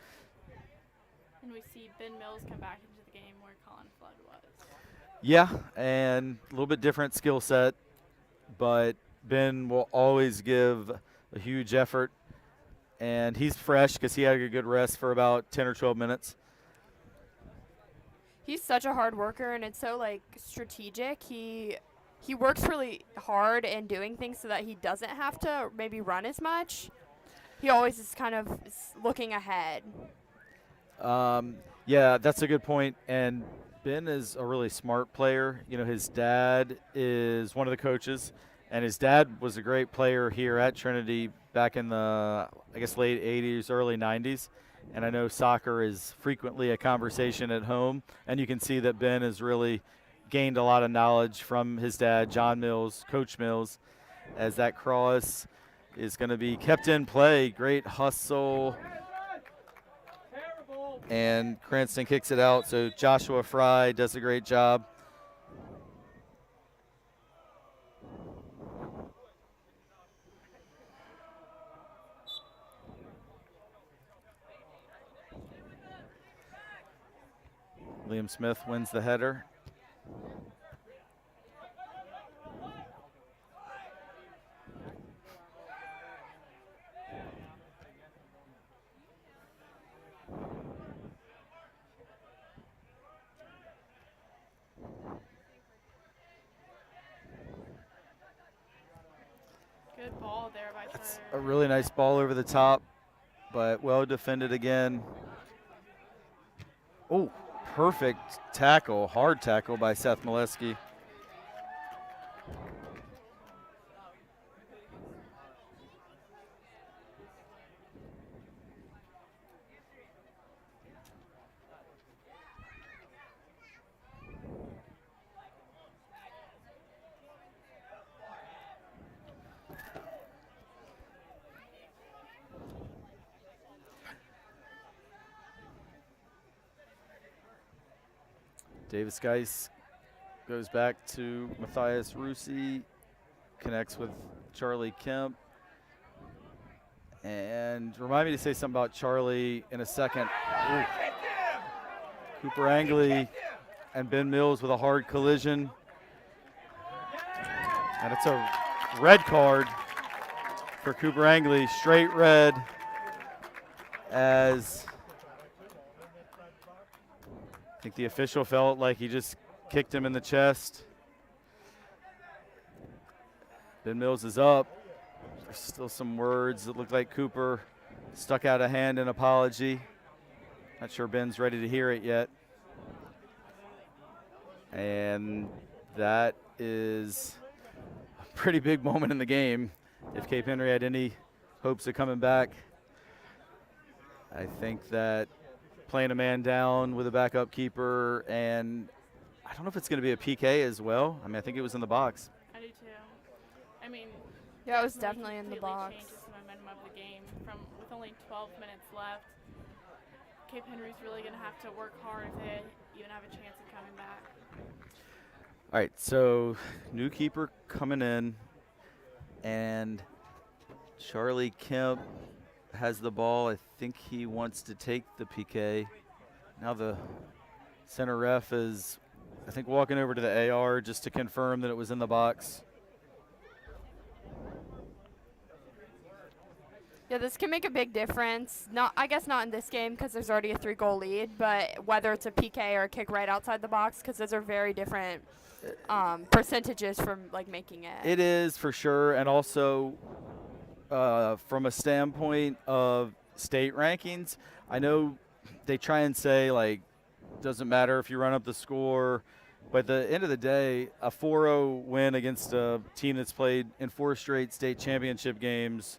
And we see Ben Mills come back into the game where Colin Flood was. Yeah, and a little bit different skill set, but Ben will always give a huge effort. And he's fresh because he had a good rest for about 10 or 12 minutes. He's such a hard worker, and it's so like strategic. He works really hard in doing things so that he doesn't have to maybe run as much. He always is kind of looking ahead. Yeah, that's a good point. And Ben is a really smart player. You know, his dad is one of the coaches, and his dad was a great player here at Trinity back in the, I guess, late 80s, early 90s. And I know soccer is frequently a conversation at home, and you can see that Ben has really gained a lot of knowledge from his dad, John Mills, Coach Mills, as that cross is going to be kept in play. Great hustle. And Cranston kicks it out, so Joshua Fry does a great job. Liam Smith wins the header. Good ball there by That's Turner. a really nice ball over the top, but well defended again. Oh, perfect tackle, hard tackle by Seth Molesky. Davis Geis goes back to Mathias Russi, connects with Charlie Kemp. And remind me to say something about Charlie in a second. Ooh. Cooper Angley and Ben Mills with a hard collision. And it's a red card for Cooper Angley, straight red, as I think the official felt like he just kicked him in the chest. Ben Mills is up. There's still some words. It looked like Cooper stuck out a hand in apology. Not sure Ben's ready to hear it yet. And that is a pretty big moment in the game. If Cape Henry had any hopes of coming back, I think that playing a man down with a backup keeper, and I don't know if it's going to be a PK as well. I mean, I think it was in the box. I do too. I mean, Yeah, it was really definitely in the completely box. changes the momentum of the game. With only 12 minutes left, Cape Henry's really going to have to work hard if they even have a chance of coming back. All right, so new keeper coming in, and Charlie Kemp has the ball. I think he wants to take the PK. Now the center ref is, I think, walking over to the AR just to confirm that it was in the box. Yeah, this can make a big difference. I guess not in this game because there's already a 3-goal lead, but whether it's a PK or a kick right outside the box, because those are very different percentages from like making it. It is for sure, and also from a standpoint of state rankings, I know they try and say like doesn't matter if you run up the score, but at the end of the day, a 4-0 win against a team that's played in 4 straight state championship games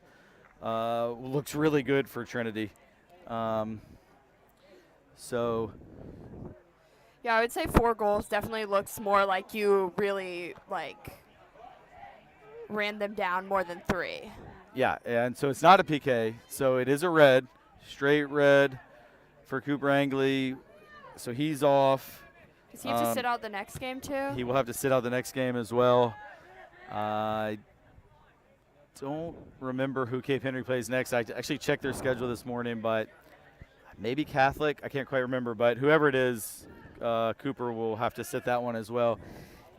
looks really good for Trinity. So Yeah, I would say 4 goals definitely looks more like you really like ran them down more than 3. yeah, and so it's not a PK, so it is a red, straight red for Cooper Angley. So he's off. Does he have to sit out the next game too? He will have to sit out the next game as well. I don't remember who Cape Henry plays next. I actually checked their schedule this morning, but maybe Catholic. I can't quite remember, but whoever it is, Cooper will have to sit that one as well.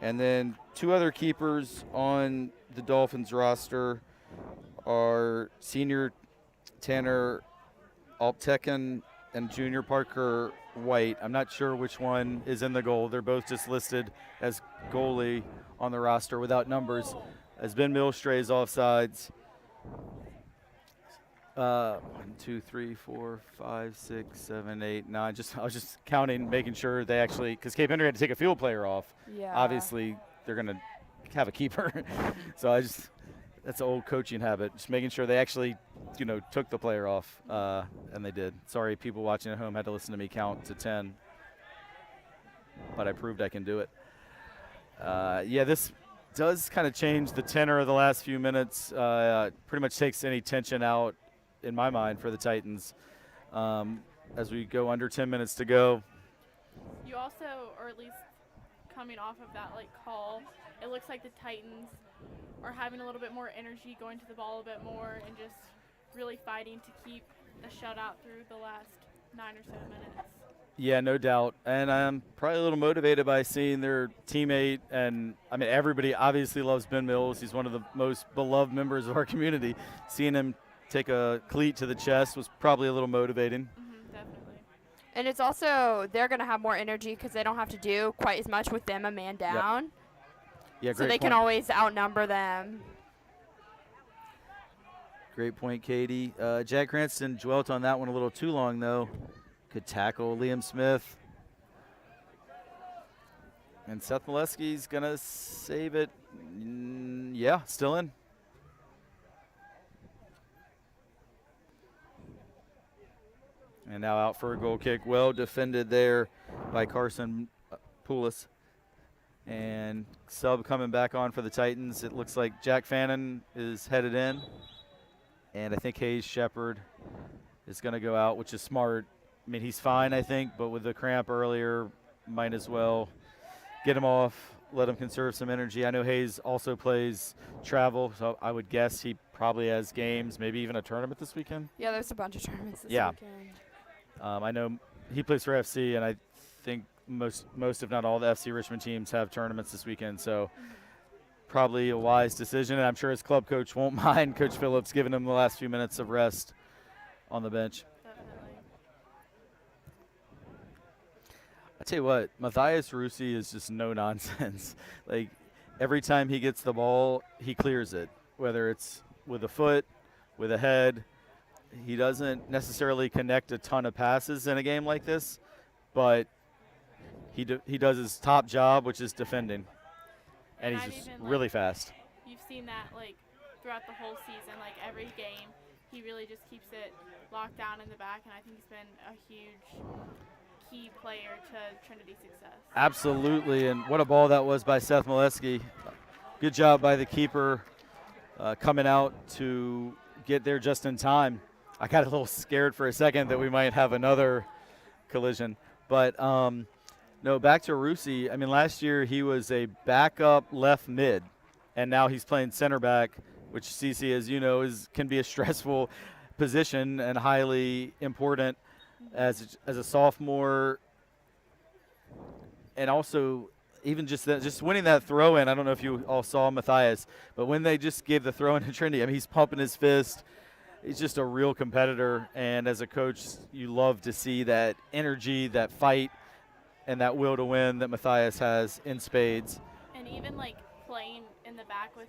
And then 2 other keepers on the Dolphins roster are senior Tanner Alptekin and junior Parker White. I'm not sure which one is in the goal. They're both just listed as goalie on the roster without numbers. As Ben Mills strays offsides. 1, 2, 3, 4, 5, 6, 7, 8, 9. I was just counting, making sure they actually, because Cape Henry had to take a field player off. Yeah. Obviously, they're going to have a keeper. So that's an old coaching habit, just making sure they actually, took the player off, and they did. Sorry, people watching at home had to listen to me count to 10, but I proved I can do it. This does kind of change the tenor of the last few minutes. Pretty much takes any tension out, in my mind, for the Titans as we go under 10 minutes to go. You also, or at least coming off of that call, it looks like the Titans are having a little bit more energy, going to the ball a bit more, and just really fighting to keep the shutout through the last 9 or so minutes. Yeah, no doubt. And I'm probably a little motivated by seeing their teammate. And, everybody obviously loves Ben Mills. He's one of the most beloved members of our community. Seeing him take a cleat to the chest was probably a little motivating. Definitely. And it's also, they're going to have more energy because they don't have to do quite as much with them a man down. Yep. Yeah, so great they point. can always outnumber them. Great point, Katie. Jack Cranston dwelt on that one a little too long, though. Could tackle Liam Smith. And Seth Molesky's going to save it. Yeah, still in. And now out for a goal kick. Well defended there by Carson Poulos. And sub coming back on for the Titans. It looks like Jack Fannin is headed in. And I think Hayes Shepard is going to go out, which is smart. He's fine, I think, but with the cramp earlier, might as well get him off, let him conserve some energy. I know Hayes also plays travel, so I would guess he probably has games, maybe even a tournament this weekend. Yeah, there's a bunch of tournaments this Yeah. weekend. I know he plays for FC, and I think most, if not all, the FC Richmond teams have tournaments this weekend, so probably a wise decision, and I'm sure his club coach won't mind Coach Phillips giving him the last few minutes of rest on the bench. I tell you what, Mathias Russi is just no nonsense. Every time he gets the ball, he clears it, whether it's with a foot, with a head. He doesn't necessarily connect a ton of passes in a game like this, but he does his top job, which is defending, and he's just really fast. You've seen that throughout the whole season, every game, he really just keeps it locked down in the back, and I think he's been a huge key player to Trinity's success. Absolutely, and what a ball that was by Seth Molesky. Good job by the keeper coming out to get there just in time. I got a little scared for a second that we might have another collision, but No, back to Russi. I mean, last year he was a backup left mid, and now he's playing center back, which CC, as you know, can be a stressful position and highly important as a sophomore. And also, even just winning that throw in. I don't know if you all saw Mathias, but when they just gave the throw in to Trinity, I mean, he's pumping his fist. He's just a real competitor, and as a coach, you love to see that energy, that fight, and that will to win that Mathias has in spades. And even like playing in the back with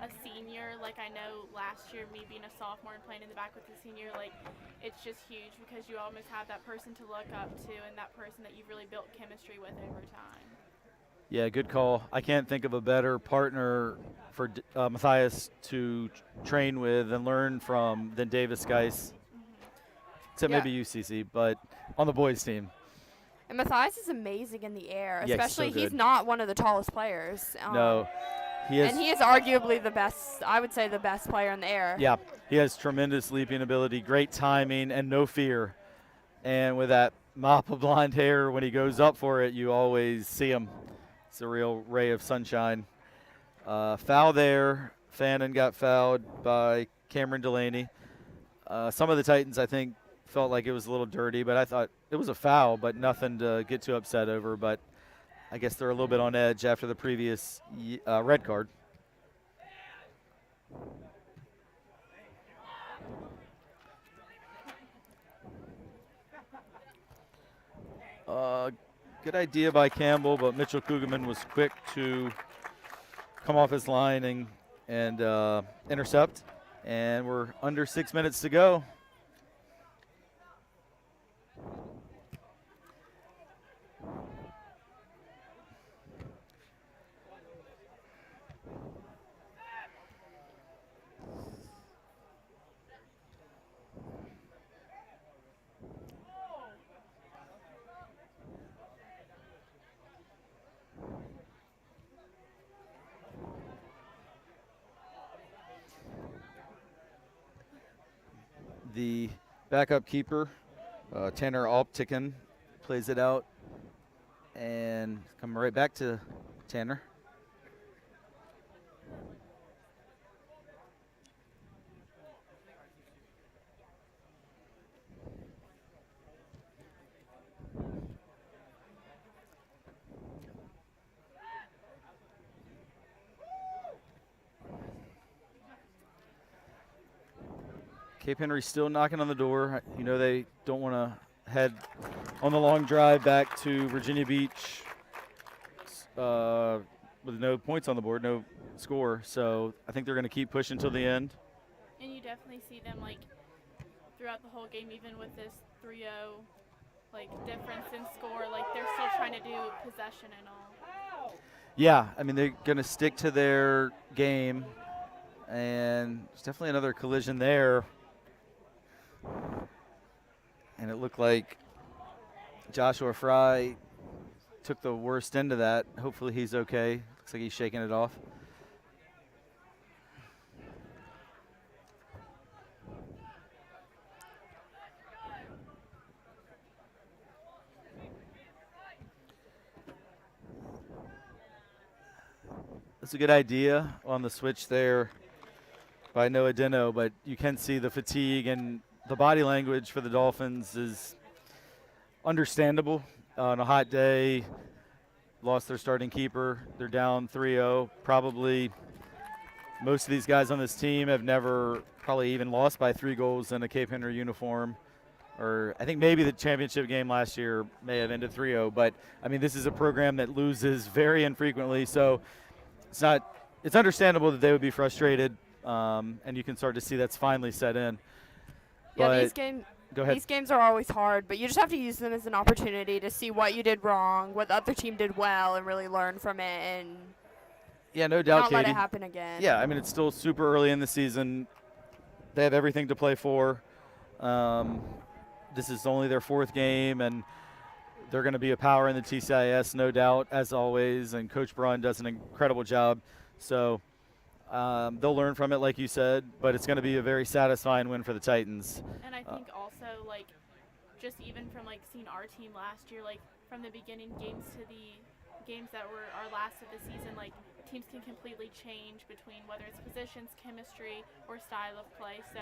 a senior, like I know last year me being a sophomore and playing in the back with a senior, like it's just huge because you almost have that person to look up to and that person that you've really built chemistry with over time. Yeah, good call. I can't think of a better partner for Mathias to train with and learn from than Davis Geis. Except maybe UCC, but on the boys' team. And Mathias is amazing in the air, Yeah, especially so he's good. not one of the tallest players. No, he is. And he is arguably the best, I would say the best player in the air. Yeah, he has tremendous leaping ability, great timing, and no fear. And with that mop of blonde hair, when he goes up for it, you always see him. It's a real ray of sunshine. Foul there. Fannin got fouled by Cameron Delaney. Some of the Titans, I think, felt like it was a little dirty, but I thought it was a foul, but nothing to get too upset over. But I guess they're a little bit on edge after the previous red card. Good idea by Campbell, but Mitchell Kugelman was quick to come off his line and intercept. And we're under 6 minutes to go. The backup keeper, Tanner Alptikin, plays it out. And come right back to Tanner. Cape Henry's still knocking on the door. You know they don't want to head on the long drive back to Virginia Beach with no points on the board, no score. So I think they're going to keep pushing till the end. And you definitely see them like throughout the whole game, even with this 3-0 like difference in score, like they're still trying to do possession and all. Yeah, I mean they're going to stick to their game, and there's definitely another collision there. And it looked like Joshua Fry took the worst end of that. Hopefully he's okay. Looks like he's shaking it off. That's a good idea on the switch there by Noah Dino, but you can see the fatigue and the body language for the Dolphins is understandable. On a hot day, lost their starting keeper. They're down 3-0. Probably most of these guys on this team have never probably even lost by 3 goals in a Cape Henry uniform. Or I think maybe the championship game last year may have ended 3-0. But, I mean, this is a program that loses very infrequently. So it's understandable that they would be frustrated. And you can start to see that's finally set in. Yeah, but go ahead. These games are always hard, but you just have to use them as an opportunity to see what you did wrong, what the other team did well, and really learn from it and yeah, no doubt, not let Katie. it happen again. Yeah, I mean, it's still super early in the season. They have everything to play for. This is only their 4th game, and they're going to be a power in the TCIS, no doubt, as always, and Coach Braun does an incredible job. So they'll learn from it, like you said, but it's going to be a very satisfying win for the Titans. And I think also, like, just even from, like, seeing our team last year, like, from the beginning games to the games that were our last of the season, like teams can completely change between whether it's positions, chemistry, or style of play. So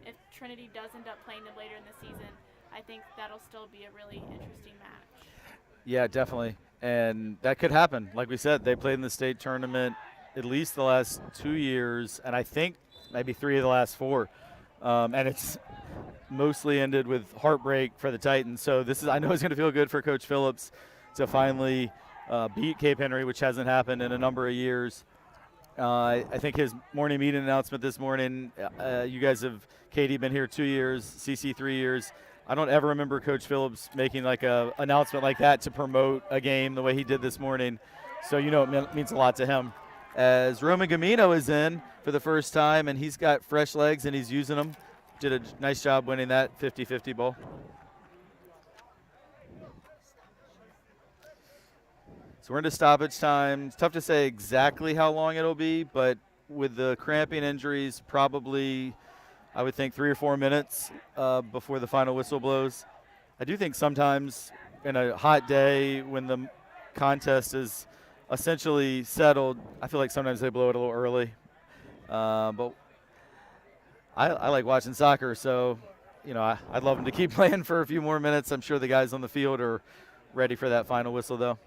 if Trinity does end up playing them later in the season, I think that'll still be a really interesting match. Yeah, definitely. And that could happen. Like we said, they played in the state tournament at least the last 2 years, and I think maybe 3 of the last 4. And it's mostly ended with heartbreak for the Titans. So I know it's going to feel good for Coach Phillips to finally beat Cape Henry, which hasn't happened in a number of years. I think his morning meeting announcement this morning, you guys have, Katie, been here 2 years, CC 3 years. I don't ever remember Coach Phillips making like a announcement like that to promote a game the way he did this morning. So it means a lot to him. As Roman Gamino is in for the first time, and he's got fresh legs and he's using them. Did a nice job winning that 50-50 ball. So we're into stoppage time. It's tough to say exactly how long it'll be, but with the cramping injuries, probably I would think 3 or 4 minutes before the final whistle blows. I do think sometimes in a hot day when the contest is essentially settled, I feel like sometimes they blow it a little early. But I like watching soccer, so I'd love them to keep playing for a few more minutes. I'm sure the guys on the field are ready for that final whistle, though.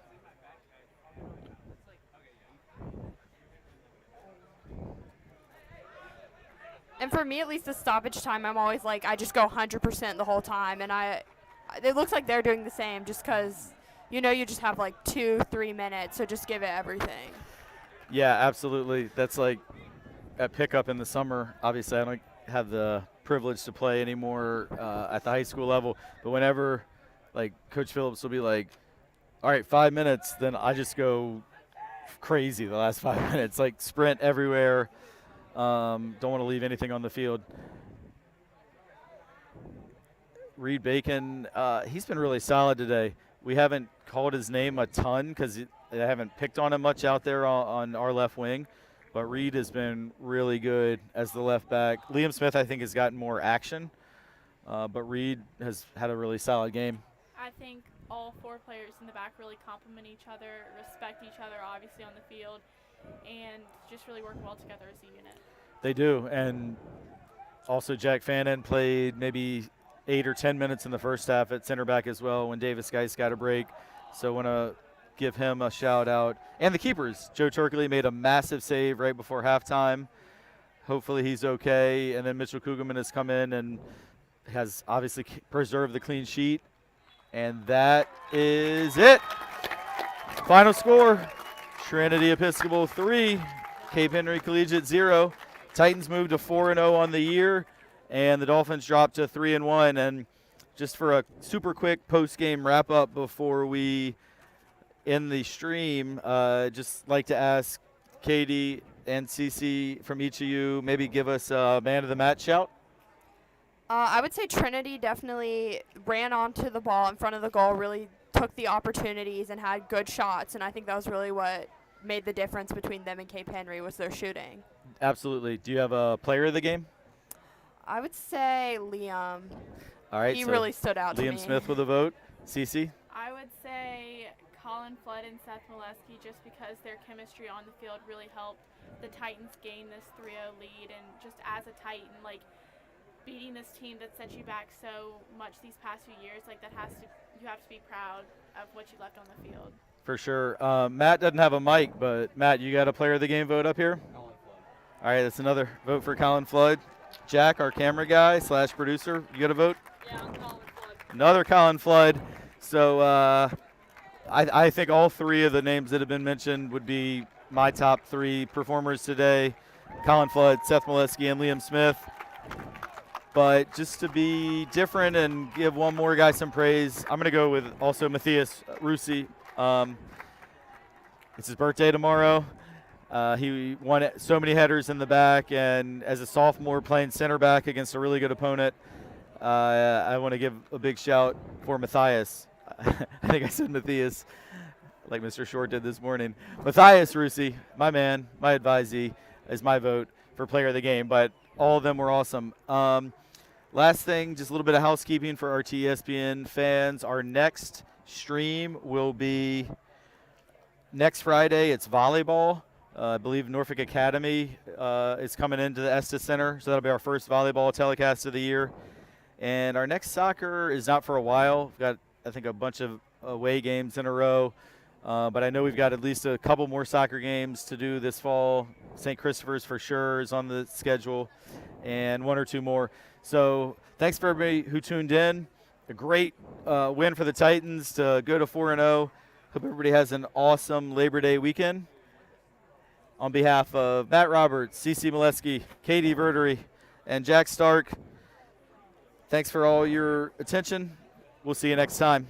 And for me, at least the stoppage time, I'm always like, I just go 100% the whole time. And it looks like they're doing the same just because, you just have like 2-3 minutes. So just give it everything. Yeah, absolutely. That's like at pickup in the summer. Obviously, I don't have the privilege to play anymore at the high school level. But whenever like Coach Phillips will be like, all right, 5 minutes, then I just go crazy the last 5 minutes, like sprint everywhere. Don't want to leave anything on the field. Reed Bacon, he's been really solid today. We haven't called his name a ton because I haven't picked on him much out there on our left wing. But Reed has been really good as the left back. Liam Smith, I think, has gotten more action. But Reed has had a really solid game. I think all 4 players in the back really complement each other, respect each other, obviously, on the field, and just really work well together as a unit. They do. And also Jack Fannin played maybe 8 or 10 minutes in the first half at center back as well when Davis Geis got a break. So I want to give him a shout out. And the keepers. Joe Turkley made a massive save right before halftime. Hopefully he's okay. And then Mitchell Kugelman has come in and has obviously preserved the clean sheet. And that is it. Final score, Trinity Episcopal 3, Cape Henry Collegiate 0. Titans moved to 4-0 on the year, and the Dolphins dropped to 3-1. And just for a super quick post-game wrap-up before we end the stream, just like to ask Katie and Cece from each of you, maybe give us a man of the match shout. I would say Trinity definitely ran onto the ball in front of the goal, really took the opportunities and had good shots, and I think that was really what made the difference between them and Cape Henry was their shooting. Absolutely. Do you have a player of the game? I would say Liam. All right. He so really stood out to me. Liam Smith with a vote. Cece? I would say Colin Flood and Seth Molesky, just because their chemistry on the field really helped the Titans gain this 3-0 lead, and just as a Titan, like, beating this team that set you back so much these past few years, like you have to be proud of what you left on the field. For sure. Matt doesn't have a mic, but Matt, you got a player of the game vote up here? Colin Flood. All right, that's another vote for Colin Flood. Jack, our camera guy / producer, you got a vote? Yeah, I'm Colin Flood. Another Colin Flood. So I think all 3 of the names that have been mentioned would be my top 3 performers today. Colin Flood, Seth Molesky, and Liam Smith. But just to be different and give one more guy some praise, I'm going to go with also Mathias Russi. It's his birthday tomorrow. He won so many headers in the back, and as a sophomore playing center back against a really good opponent, I want to give a big shout for Mathias. I think I said Mathias, like Mr. Short did this morning. Mathias Russi, my man, my advisee, is my vote for player of the game, but all of them were awesome. Last thing, just a little bit of housekeeping for our TESPN fans. Our next stream will be next Friday. It's volleyball. I believe Norfolk Academy is coming into the Estes Center, so that'll be our first volleyball telecast of the year. And our next soccer is not for a while. We've got, I think, a bunch of away games in a row. But I know we've got at least a couple more soccer games to do this fall. St. Christopher's for sure is on the schedule, and one or two more. So thanks for everybody who tuned in. A great win for the Titans to go to 4-0. Hope everybody has an awesome Labor Day weekend. On behalf of Matt Roberts, CC Molesky, Katie Verdery, and Jack Stark, thanks for all your attention. We'll see you next time.